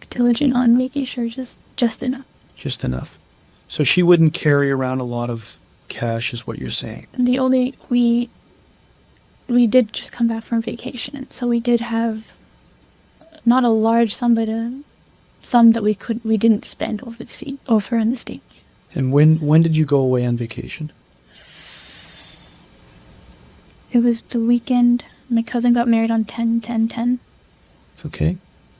diligent on making sure just enough. Just enough. So she wouldn't carry around a lot of cash is what you're saying. We did just come back from vacation, so we did have not a large sum, but a sum that we didn't spend over in the States. And when did you go away on vacation? It was the weekend. My cousin got married on 10/10/10. Okay.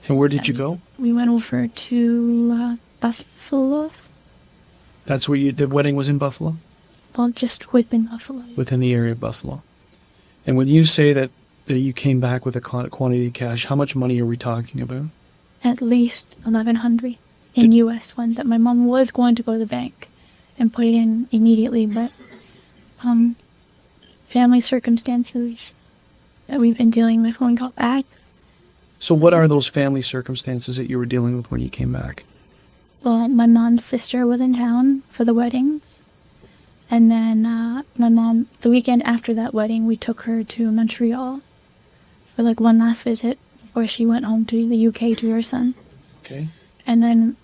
And where did you go? We went over to Buffalo. That's where the wedding was in Buffalo? Well, just within Buffalo. Within the area of Buffalo. And when you say that you came back with a quantity of cash, how much money are we talking about? At least $1,100 in U.S. funds that my mom was going to go to the bank and put it in immediately, but family circumstances that we've been dealing with when we got back. So what are those family circumstances that you were dealing with when you came back? Well, my mom's sister was in town for the weddings, and then my mom, the weekend after that wedding, we took her to Montreal for like one last visit before she went home to the UK to her son. Okay. And then,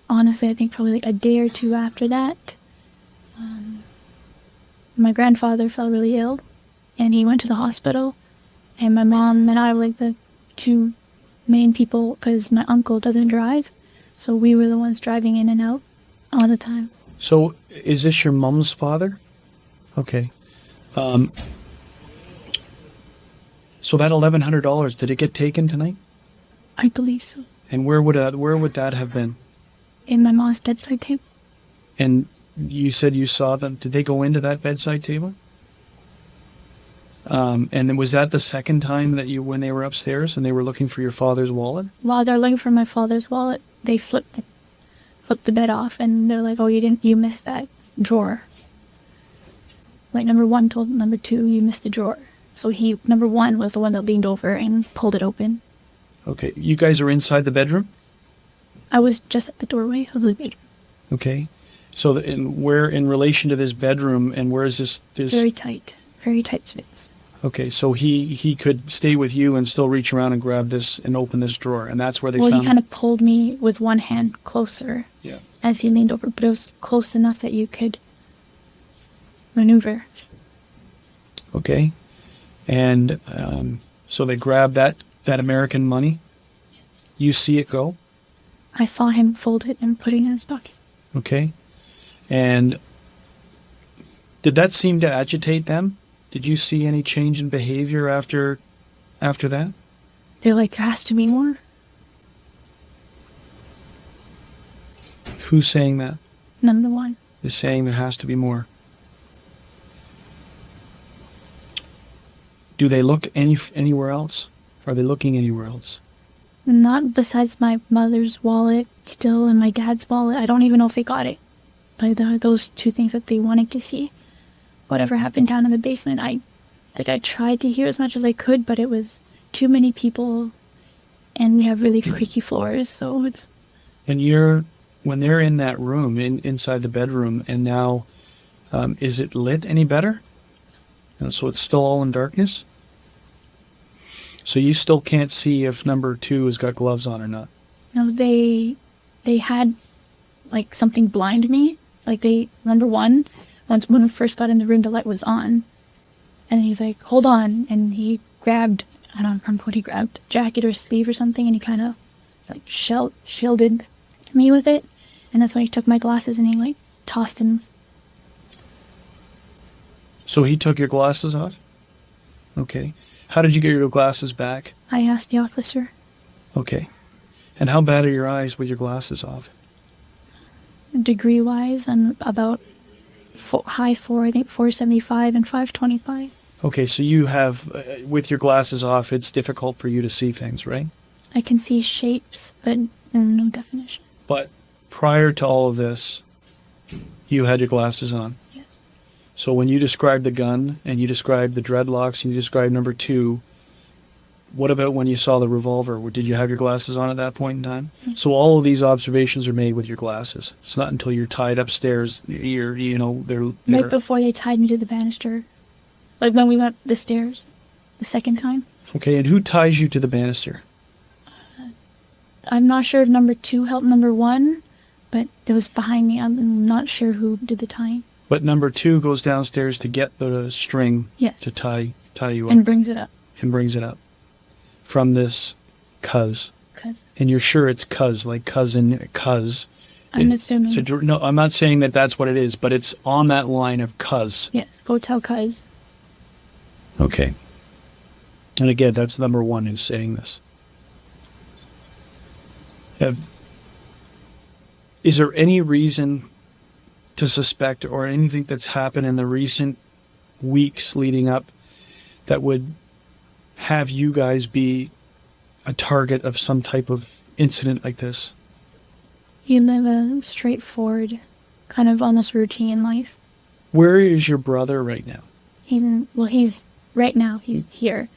honestly, I think probably like a day or two after that, my grandfather fell really ill, and he went to the hospital, and my mom and I were like the two main people, because my uncle doesn't drive, so we were the ones driving in and out all the time. So is this your mom's father? Okay. So that $1,100, did it get taken tonight? I believe so. And where would that have been? In my mom's bedside table. And you said you saw them. Did they go into that bedside table? And then was that the second time that when they were upstairs and they were looking for your father's wallet? While they're looking for my father's wallet, they flipped the bed off, and they're like, "Oh, you missed that drawer." Like, number one told number two, "You missed the drawer." So number one was the one that leaned over and pulled it open. Okay, you guys are inside the bedroom? I was just at the doorway of the bedroom. Okay. So where in relation to this bedroom, and where is this? Very tight space. Okay, so he could stay with you and still reach around and grab this and open this drawer, and that's where they Well, found. he kind of pulled me with one hand closer. Yeah. As he leaned over, but it was close enough that you could maneuver. Okay, and so they grabbed that American money. You see it go. I saw him fold it and put it in his pocket. Okay, and did that seem to agitate them? Did you see any change in behavior after that? They're like, "There has to be more." Who's saying that? Number one. Is saying there has to be more. Do they look anywhere else? Are they looking anywhere else? Not besides my mother's wallet still and my dad's wallet. I don't even know if they got it. But those two things that they wanted to see. Whatever happened down in the basement, I tried to hear as much as I could, but it was too many people, and we have really creaky floors, so. And when they're in that room, inside the bedroom, and now, is it lit any better? And so it's still all in darkness? So you still can't see if number two has got gloves on or not? No, they had, like, something blind me. Like, number one, when we first got in the room, the light was on. And he's like, "Hold on." And he grabbed, I don't remember what he grabbed, jacket or sleeve or something, and he kind of, like, shielded me with it. And that's when he took my glasses and he, like, tossed them. So he took your glasses off? Okay. How did you get your glasses back? I asked the officer. Okay. And how bad are your eyes with your glasses off? Degree-wise, and about high 4, I think 475 and 525. Okay, so you have, with your glasses off, it's difficult for you to see things, right? I can see shapes, but no definition. But prior to all of this, you had your glasses on. Yes. So when you described the gun, and you described the dreadlocks, and you described number two, what about when you saw the revolver? Did you have your glasses on at that point in time? Mm-hmm. So all of these observations are made with your glasses. It's not until you're tied upstairs, they're Right before they tied me to the banister. Like when we went up the stairs, the second time. Okay, and who ties you to the banister? I'm not sure if number two helped number one, but it was behind me. I'm not sure who did the tying. But number two goes downstairs to get the string to tie you up. And brings it up. And brings it up. From this cuz. Cuz. And you're sure it's cuz, like cousin, cuz. I'm assuming. No, I'm not saying that that's what it is, but it's on that line of cuz. Yeah, go tell cuz. Okay. And again, that's number one who's saying this. Is there any reason to suspect, or anything that's happened in the recent weeks leading up, that would have you guys be a target of some type of incident like this? You live a straightforward, kind of honest routine life. Where is your brother right now? He's here.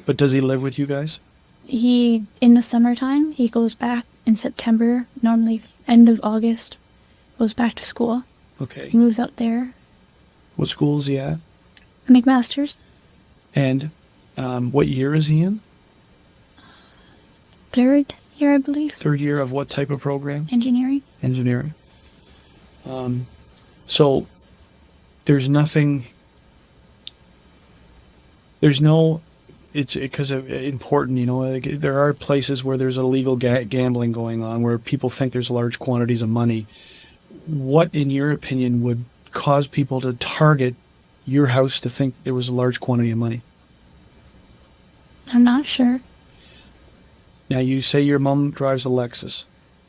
But does he live with you guys? In the summertime, he goes back in September, normally end of August, goes back to school. Okay. He moves out there. What school is he at? McMaster's. And what year is he in? Third year, I believe. Third year of what type of program? Engineering. Engineering. So there's nothing. There's no. It's because of important, like, there are places where there's illegal gambling going on, where people think there's large quantities of money. What, in your opinion, would cause people to target your house to think there was a large quantity of money? I'm not sure. Now, you say your mom drives a Lexus.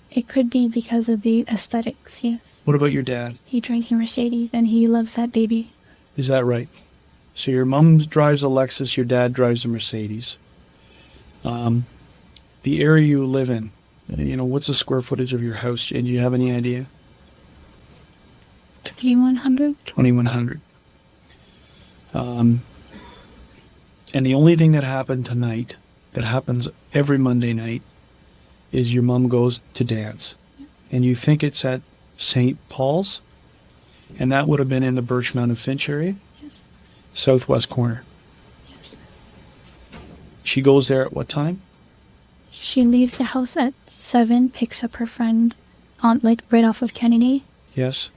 It could be because of the aesthetics, yes. What about your dad? He drives a Mercedes, and he loves that baby. Is that right? So your mom drives a Lexus, your dad drives a Mercedes. The area you live in, what's the square footage of your house? And do you have any idea? 2100. 2,100. And the only thing that happened tonight, that happens every Monday night, is your mom goes to dance. And you think it's at St. Paul's? And that would have been in the Birch Mountain Finch area? Yes. Southwest corner. Yes. She goes there at what time? She leaves the house at 7, picks up her friend on right off of Kennedy, Yes.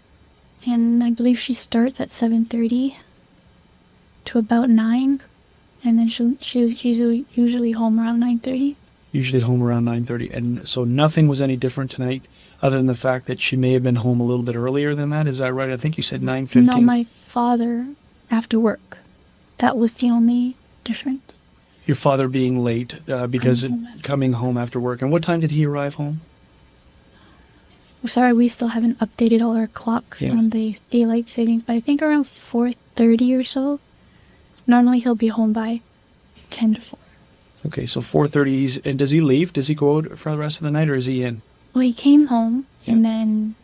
and I believe she starts at 7:30 to about 9, and then she's usually home around 9:30. Usually home around 9:30. And so nothing was any different tonight other than the fact that she may have been home a little bit earlier than that. Is that right? I think you said 9:15. No, my father after work. That was the only difference. Your father being late because Coming home after coming home after work. And what time did he arrive home? Sorry, we still haven't updated all our clocks on the daylight savings, but I think around 4:30 or so. Normally he'll be home by 10 to 4. Okay, so 4:30. And does he leave? Does he go out for the rest of the night, or is he in? Well, he came home, and then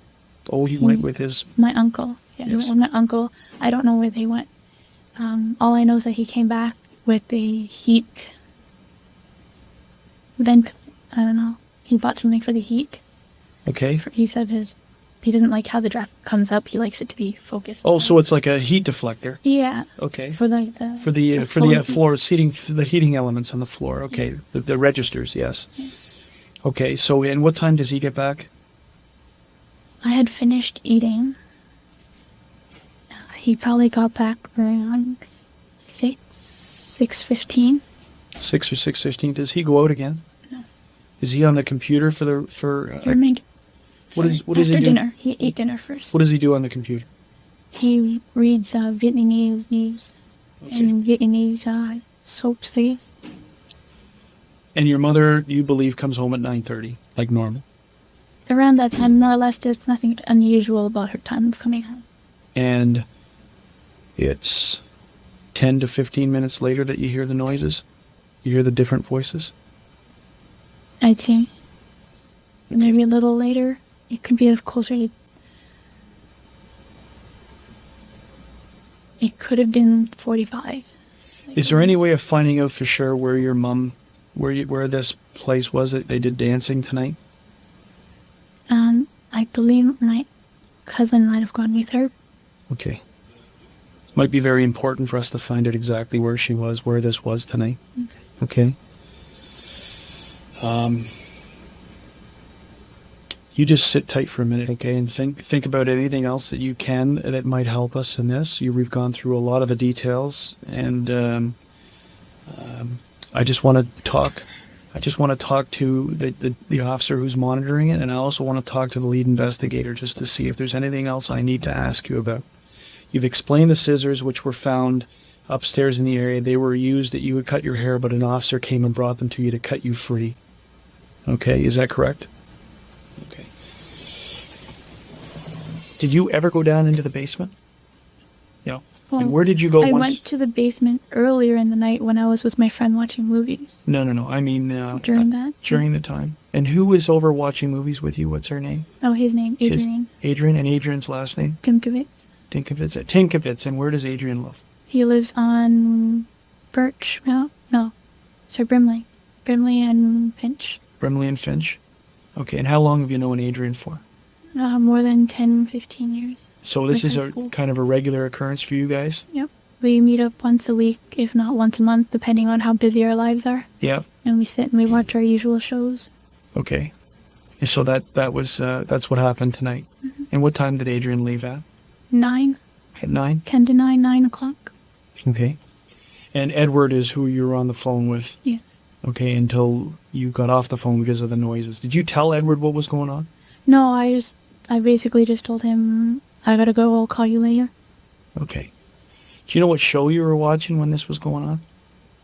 Oh, he went with his... my uncle. Yeah, he went with my uncle. I don't know where they went. All I know is that he came back with a heat vent. I don't know. He bought something for the heat. Okay. He said he doesn't like how the draft comes up. He likes it to be focused. Oh, so it's like a heat deflector. Yeah. Okay. For the floor seating, for the heating elements on the floor. Okay. Yeah. The registers, yes. Yeah. Okay, so and what time does he get back? I had finished eating. He probably got back around 6:15. 6 or 6:15. Does he go out again? No. Is he on the computer for? What is After he do? dinner. He ate dinner first. What does he do on the computer? He reads Vietnamese news and Vietnamese soaps. And your mother, you believe, comes home at 9:30, like normal. Around that time, more or less, there's nothing unusual about her time of coming home. And it's 10 to 15 minutes later that you hear the noises? You hear the different voices? I think maybe a little later. It could be closer. It could have been 45. Is there any way of finding out for sure where your mom, where this place was that they did dancing tonight? I believe my cousin might have gone with her. Okay. Might be very important for us to find out exactly where she was, where this was tonight. Okay. You just sit tight for a minute, okay, and think about anything else that you can that might help us in this. We've gone through a lot of the details, and I just want to talk. I just want to talk to the officer who's monitoring it, and I also want to talk to the lead investigator just to see if there's anything else I need to ask you about. You've explained the scissors which were found upstairs in the area. They were used that you would cut your hair, but an officer came and brought them to you to cut you free. Okay, is that correct? Okay. Did you ever go down into the basement? No. Well, and where did you go I once? went to the basement earlier in the night when I was with my friend watching movies. No. I mean... during that? During the time. And who was over watching movies with you? What's her name? Oh, his name, Adrian. Adrian, and Adrian's last name? Kimkovitz. Tinkovitz. And where does Adrian live? He lives on Birch. No. Sorry, Brimley. Brimley and Finch. Brimley and Finch? Okay, and how long have you known Adrian for? More than 10, 15 years. So this is high a school. kind of a regular occurrence for you guys? Yep. We meet up once a week, if not once a month, depending on how busy our lives are. Yeah. And we sit and we watch our usual shows. Okay. And so that's what happened tonight. Mm-hmm. And what time did Adrian leave at? 9. At 9? 10 to 9, 9 o'clock. Okay. And Edward is who you were on the phone with? Yes. Okay, until you got off the phone because of the noises. Did you tell Edward what was going on? No, I basically just told him, I gotta go, I'll call you later. Okay. Do you know what show you were watching when this was going on?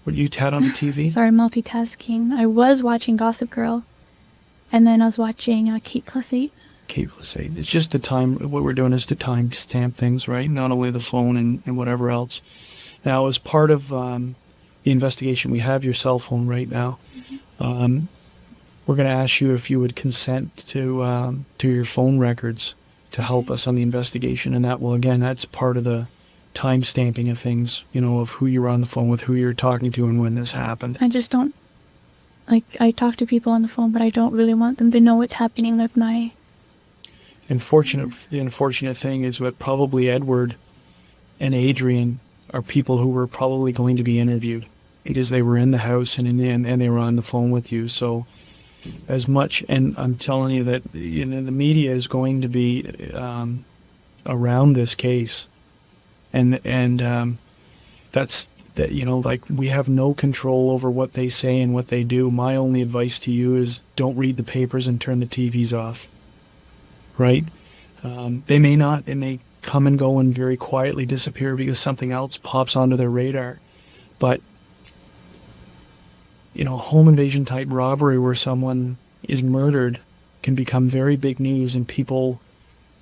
What you had on the TV? Sorry, multitasking. I was watching Gossip Girl, and then I was watching Kate Plus 8. okay, let's say it's just the time. What we're doing is to time stamp things, right? Not only the phone and whatever else. Now, as part of the investigation, we have your cell phone right now. We're going to ask you if you would consent to your phone records to help us on the investigation, and that will, again, that's part of the time stamping of things, of who you were on the phone with, who you're talking to, and when this happened. I just don't, like, I talk to people on the phone, but I don't really want them to know what's happening with my... The unfortunate thing is that probably Edward and Adrian are people who were probably going to be interviewed because they were in the house and they were on the phone with you. So as much, and I'm telling you that the media is going to be around this case, and that's that, like, we have no control over what they say and what they do. My only advice to you is don't read the papers and turn the TVs off. Right? They may come and go and very quietly disappear because something else pops onto their radar. But, home invasion type robbery where someone is murdered can become very big news, and people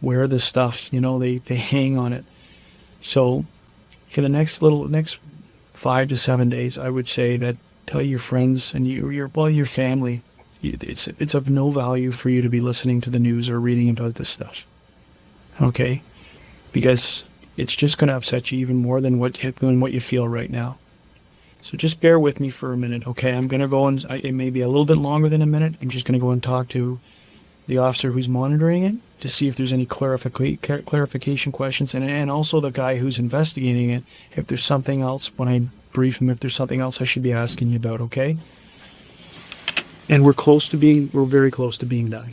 wear this stuff, they hang on it. So for the next 5 to 7 days, I would say that tell your friends and your family, it's of no value for you to be listening to the news or reading about this stuff. Okay? Because it's just going to upset you even more than what you feel right now. So just bear with me for a minute, okay? I'm going to go and it may be a little bit longer than a minute. I'm just going to go and talk to the officer who's monitoring it to see if there's any clarification questions, and also the guy who's investigating it, if there's something else, when I brief him, if there's something else I should be asking you about, okay? And we're very close to being done.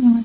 Mm.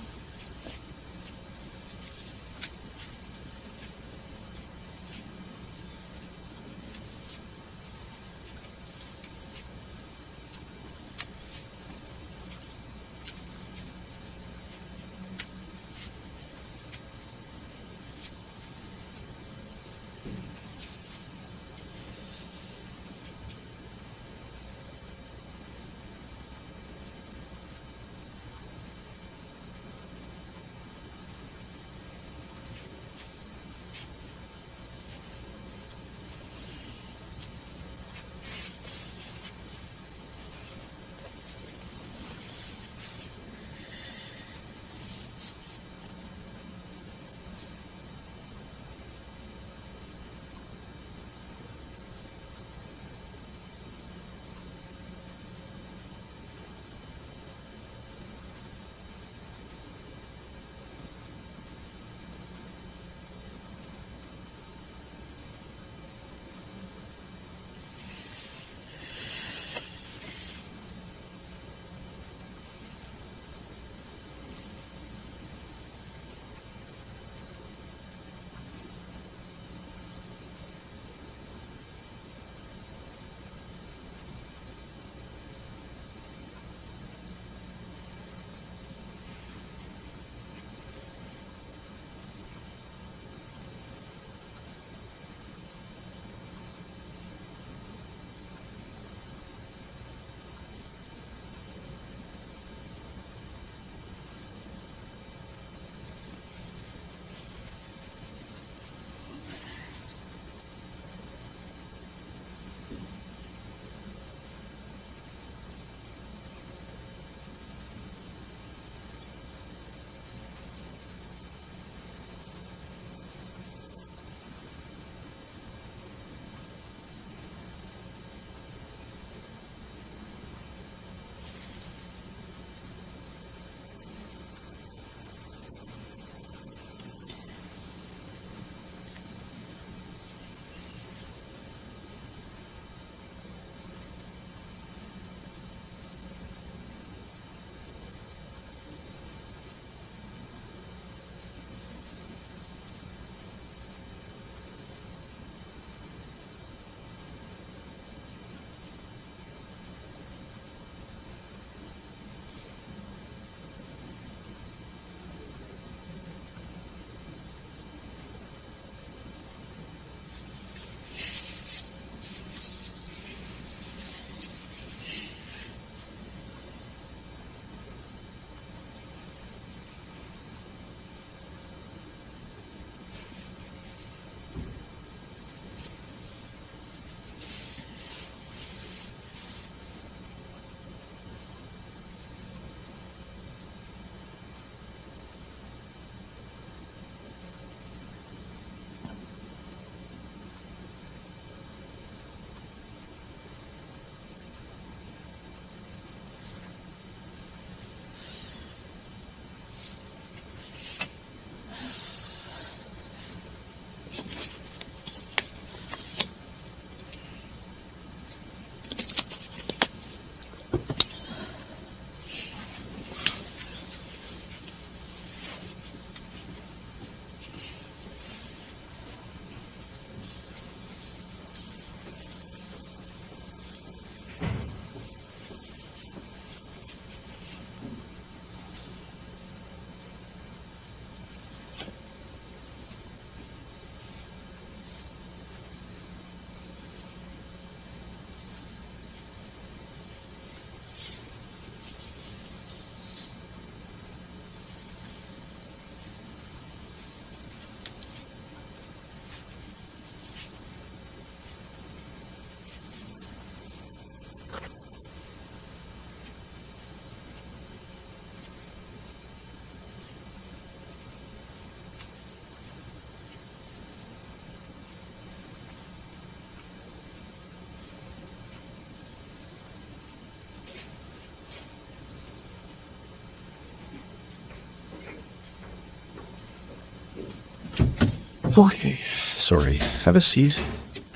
Okay, sorry. Have a seat.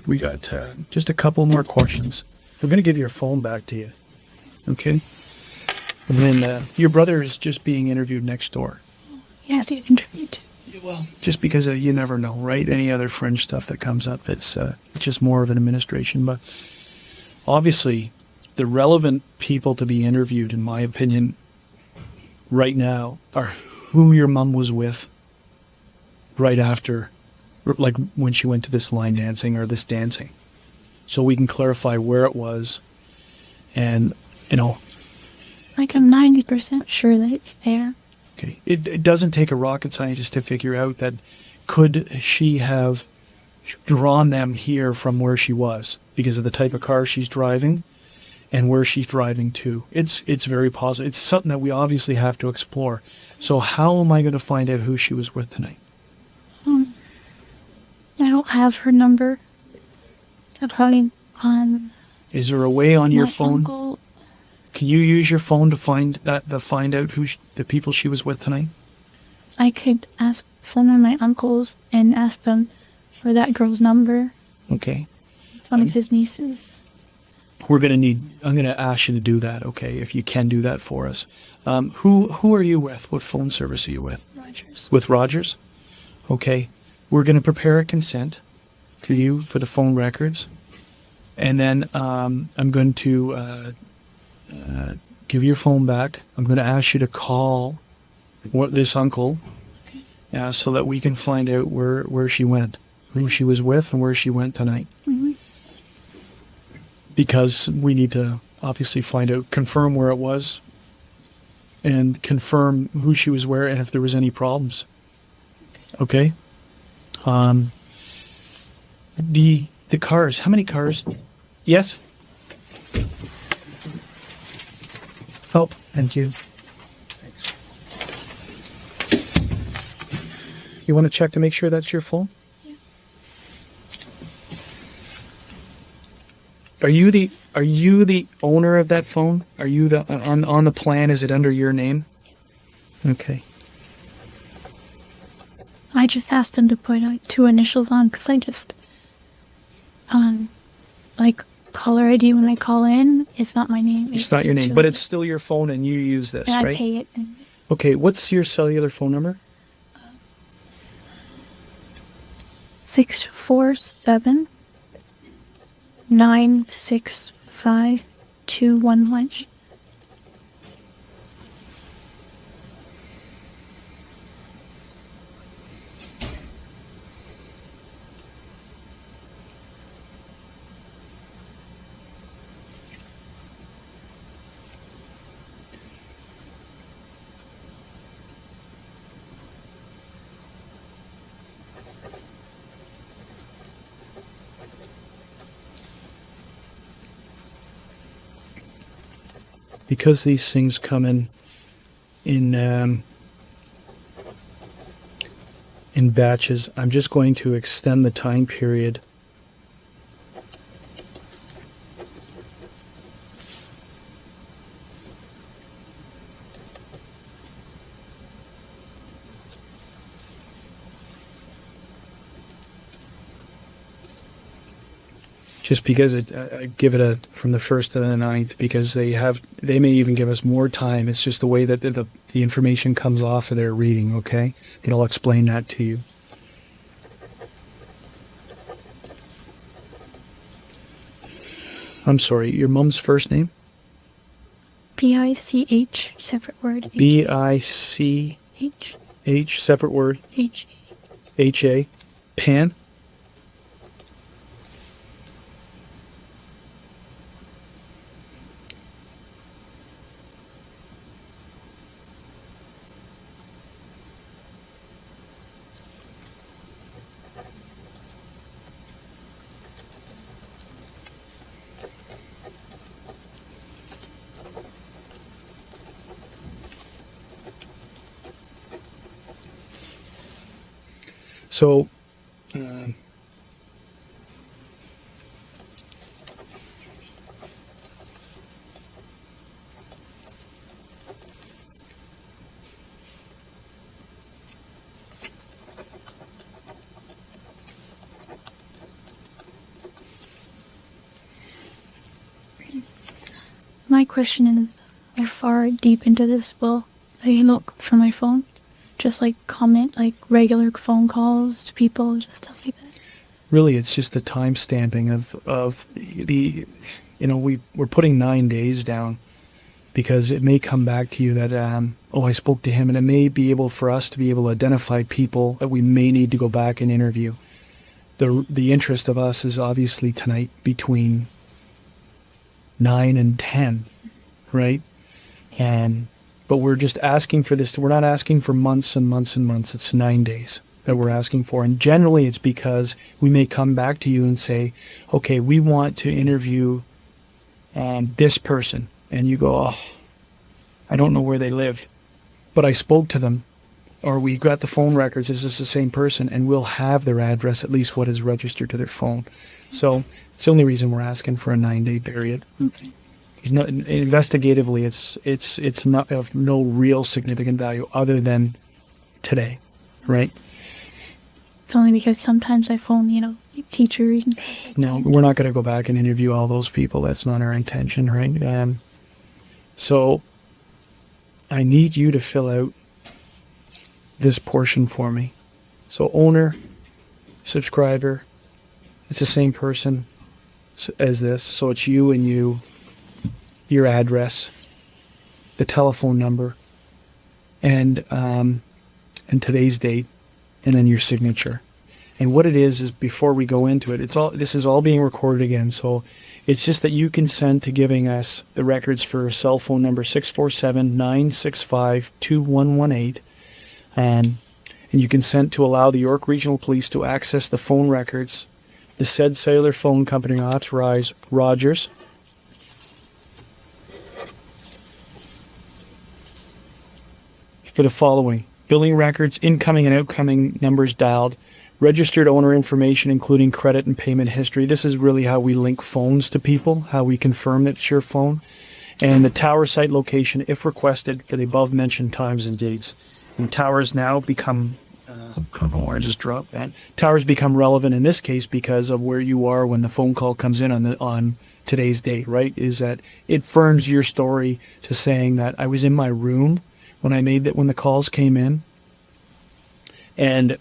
We got just a couple more questions. We're going to give your phone back to you. Okay? And then your brother is just being interviewed next door. Yeah, the interview too. Well, just because you never know, right? Any other fringe stuff that comes up, it's just more of an administration. But obviously, the relevant people to be interviewed, in my opinion, right now, are who your mom was with right after, like when she went to this line dancing or this dancing. So we can clarify where it was. And, Like, I'm 90% sure that it's there. okay, it doesn't take a rocket scientist to figure out that could she have drawn them here from where she was because of the type of car she's driving and where she's driving to. It's very possible. It's something that we obviously have to explore. So how am I going to find out who she was with tonight? I don't have her number. I'll probably on Is there a way on your my phone? uncle. Can you use your phone to find out who the people she was with tonight? I could ask one of my uncles and ask them for that girl's number. Okay. One of his nieces. I'm going to ask you to do that, okay, if you can do that for us. Who are you with? What phone service are you with? Rogers. With Rogers? Okay. We're going to prepare a consent for you for the phone records. And then I'm going to give your phone back. I'm going to ask you to call this uncle so that we can find out where she went, who she was with, and where she went tonight. Mm-hmm. Because we need to obviously confirm where it was, and confirm who she was where and if there was any problems. Okay? The cars. How many cars? Yes? Phelp, thank you. Thanks. You want to check to make sure that's your phone? Yeah. Are you the owner of that phone? Are you on the plan? Is it under your name? Okay. I just asked them to put 2 initials on because I just like caller ID when I call in. It's not my name. It's not your name, but it's still your phone and you use this, and right? I pay it. Okay, what's your cellular phone number? 647 965 211. Because these things come in batches, I'm just going to extend the time period. Just because I give it from the 1st to the 9th, because they may even give us more time. It's just the way that the information comes off of their reading, okay? It'll explain that to you. I'm sorry, your mom's first name? BICH, separate word. BICH, H. separate word. H. HA. Pan? So, My question is, far deep into this will I look from my phone, just like comment like regular phone calls to people, just stuff like that. Really, it's just the time stamping of the, we're putting 9 days down because it may come back to you that, I spoke to him, and it may be able for us to be able to identify people that we may need to go back and interview. The interest of us is obviously tonight between 9 and 10, right? But we're just asking for this. We're not asking for months and months and months. It's 9 days that we're asking for. And generally it's because we may come back to you and say, okay, we want to interview this person. And you go, oh, I don't know where they live, but I spoke to them, or we got the phone records. Is this the same person? And we'll have their address, at least what is registered to their phone. So it's the only reason we're asking for a 9-day period. Okay. Investigatively, it's not of no real significant value other than today, right? It's only because sometimes I phone, teachers. No, we're not going to go back and interview all those people. That's not our intention, right? So I need you to fill out this portion for me. So owner, subscriber, it's the same person as this. So it's you and you, your address, the telephone number, and today's date, and then your signature. And what it is before we go into it, this is all being recorded again. So it's just that you consent to giving us the records for cell phone number 647-965-2118, and you consent to allow the York Regional Police to access the phone records. The said cellular phone company authorize Rogers for the following: billing records, incoming and outgoing numbers dialed, registered owner information including credit and payment history. This is really how we link phones to people, how we confirm that it's your phone. And the tower site location, if requested, for the above mentioned times and dates. And towers now become, I just dropped that. Towers become relevant in this case because of where you are when the phone call comes in on today's date, right? Is that it firms your story to saying that I was in my room when the calls came in, and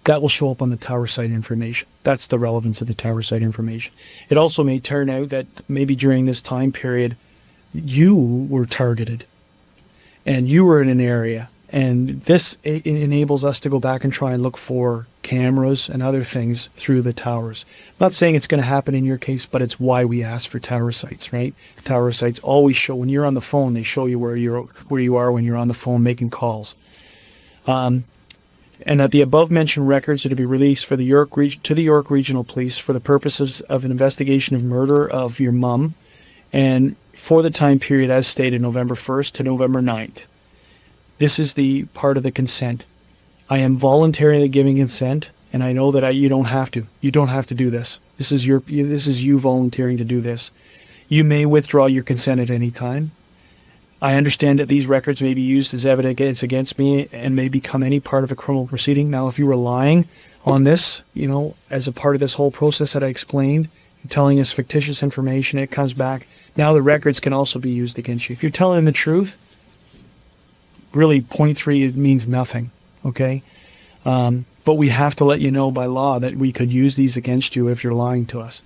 that will show up on the tower site information. That's the relevance of the tower site information. It also may turn out that maybe during this time period, you were targeted, and you were in an area, and this enables us to go back and try and look for cameras and other things through the towers. I'm not saying it's going to happen in your case, but it's why we ask for tower sites, right? Tower sites always show, when you're on the phone, they show you where you are when you're on the phone making calls. And that the above mentioned records are to be released to the York Regional Police for the purposes of an investigation of murder of your mum, and for the time period as stated, November 1st to November 9th. This is the part of the consent. I am voluntarily giving consent, and I know that you don't have to. You don't have to do this. This is you volunteering to do this. You may withdraw your consent at any time. I understand that these records may be used as evidence against me and may become any part of a criminal proceeding. Now, if you were lying on this, as a part of this whole process that I explained, telling us fictitious information, it comes back. Now the records can also be used against you. If you're telling the truth, really 0.3 means nothing, okay? But we have to let you know by law that we could use these against you if you're lying to us.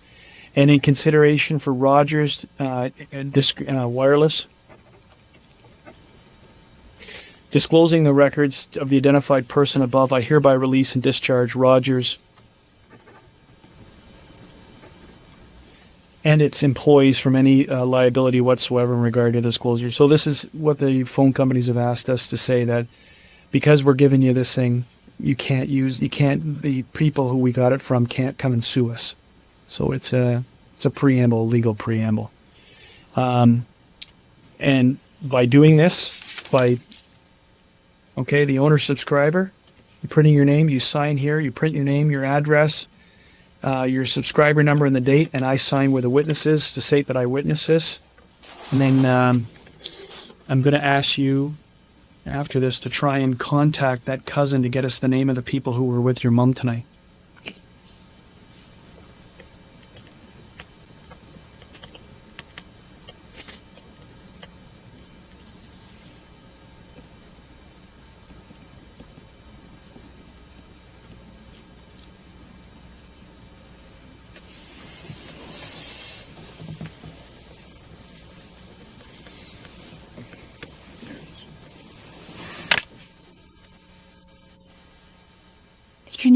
And in consideration for Rogers Wireless, disclosing the records of the identified person above, I hereby release and discharge Rogers and its employees from any liability whatsoever in regard to disclosure. So this is what the phone companies have asked us to say, that because we're giving you this thing, the people who we got it from can't come and sue us. So it's a preamble, legal preamble. And by doing this, the owner subscriber, you print your name, you sign here, you print your name, your address, your subscriber number and the date, and I sign where the witness is to state that I witnessed this. And then I'm going to ask you after this to try and contact that cousin to get us the name of the people who were with your mom tonight.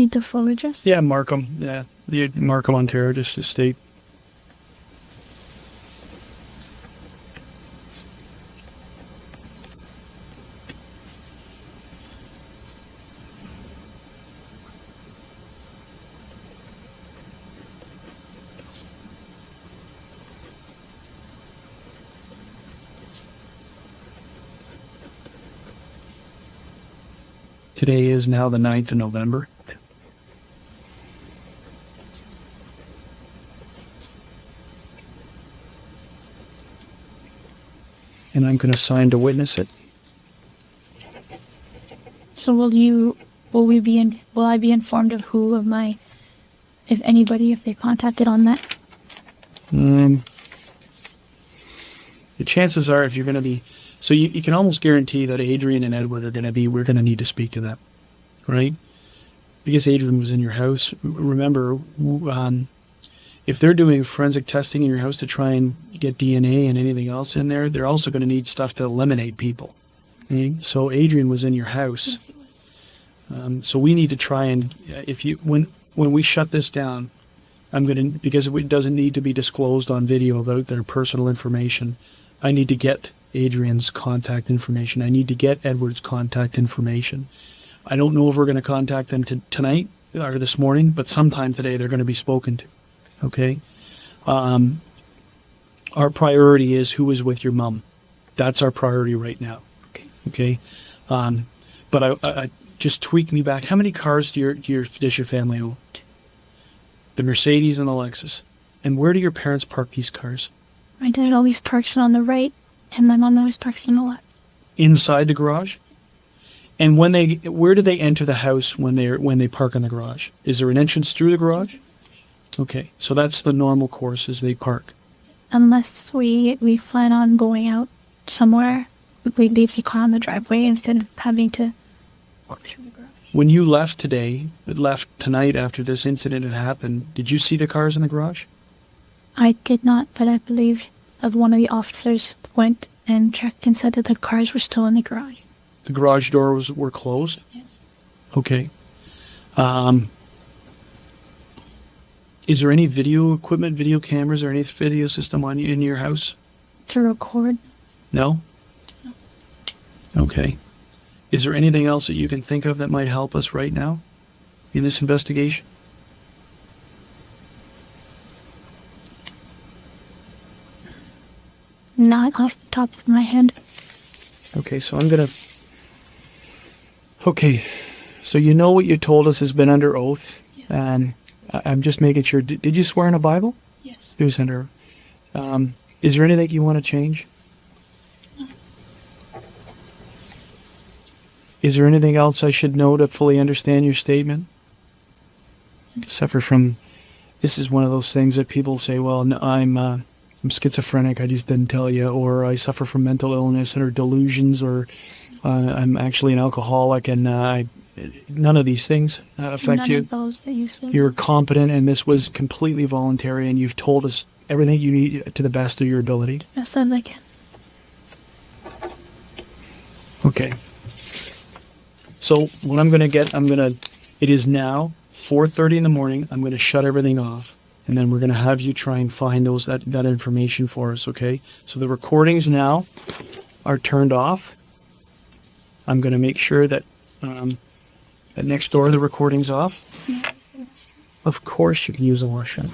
need the full address? Yeah, Markham. Yeah, the Markham, Ontario, just to state. Today is now the 9th of November. And I'm going to sign to witness it. So will I be informed of who of my, if anybody, if they contacted on that? The chances are, if you're going to be, so you can almost guarantee that Adrian and Edward are going to be, we're going to need to speak to them, right? Because Adrian was in your house. Remember, if they're doing forensic testing in your house to try and get DNA and anything else in there, they're also going to need stuff to eliminate people. Okay? So Adrian was in your house. So we need to try and, when we shut this down, because it doesn't need to be disclosed on video about their personal information, I need to get Adrian's contact information. I need to get Edward's contact information. I don't know if we're going to contact them tonight or this morning, but sometime today they're going to be spoken to. Okay? Our priority is who is with your mom. That's our priority right now. Okay? But I just tweak me back. How many cars does your family own? The Mercedes and the Lexus. And where do your parents park these cars? My dad always parks it on the right, and my mom always parks on the left. Inside the garage? And where do they enter the house when they park in the garage? Is there an entrance through the garage? Okay, so that's the normal course as they park. Unless we plan on going out somewhere, we leave the car on the driveway instead of having to walk through the garage. When you left tonight after this incident had happened, did you see the cars in the garage? I did not, but I believe one of the officers went and checked and said that the cars were still in the garage. The garage doors were closed? Yes. Okay. Is there any video equipment, video cameras, or any video system in your house? To record? No? No. Okay. Is there anything else that you can think of that might help us right now in this investigation? Not off the top of my head. Okay, so Okay, so you know what you told us has been under oath, Yes. and I'm just making sure. Did you swear in a Bible? Yes. It was under. Is there anything you want to change? No. Is there anything else I should know to fully understand your statement? Suffer from. This is one of those things that people say, well, no, I'm schizophrenic, I just didn't tell you, or I suffer from mental illness or delusions, or I'm actually an alcoholic, and none of these things affect you. None of those that you said. You're competent, and this was completely voluntary, and you've told us everything you need to the best of your ability. Best as I can. Okay. So what it is now 4:30 in the morning. I'm going to shut everything off. And then we're going to have you try and find that information for us, okay? So the recordings now are turned off. I'm going to make sure that next door the recording's off. Yeah. Of course you can use a washing.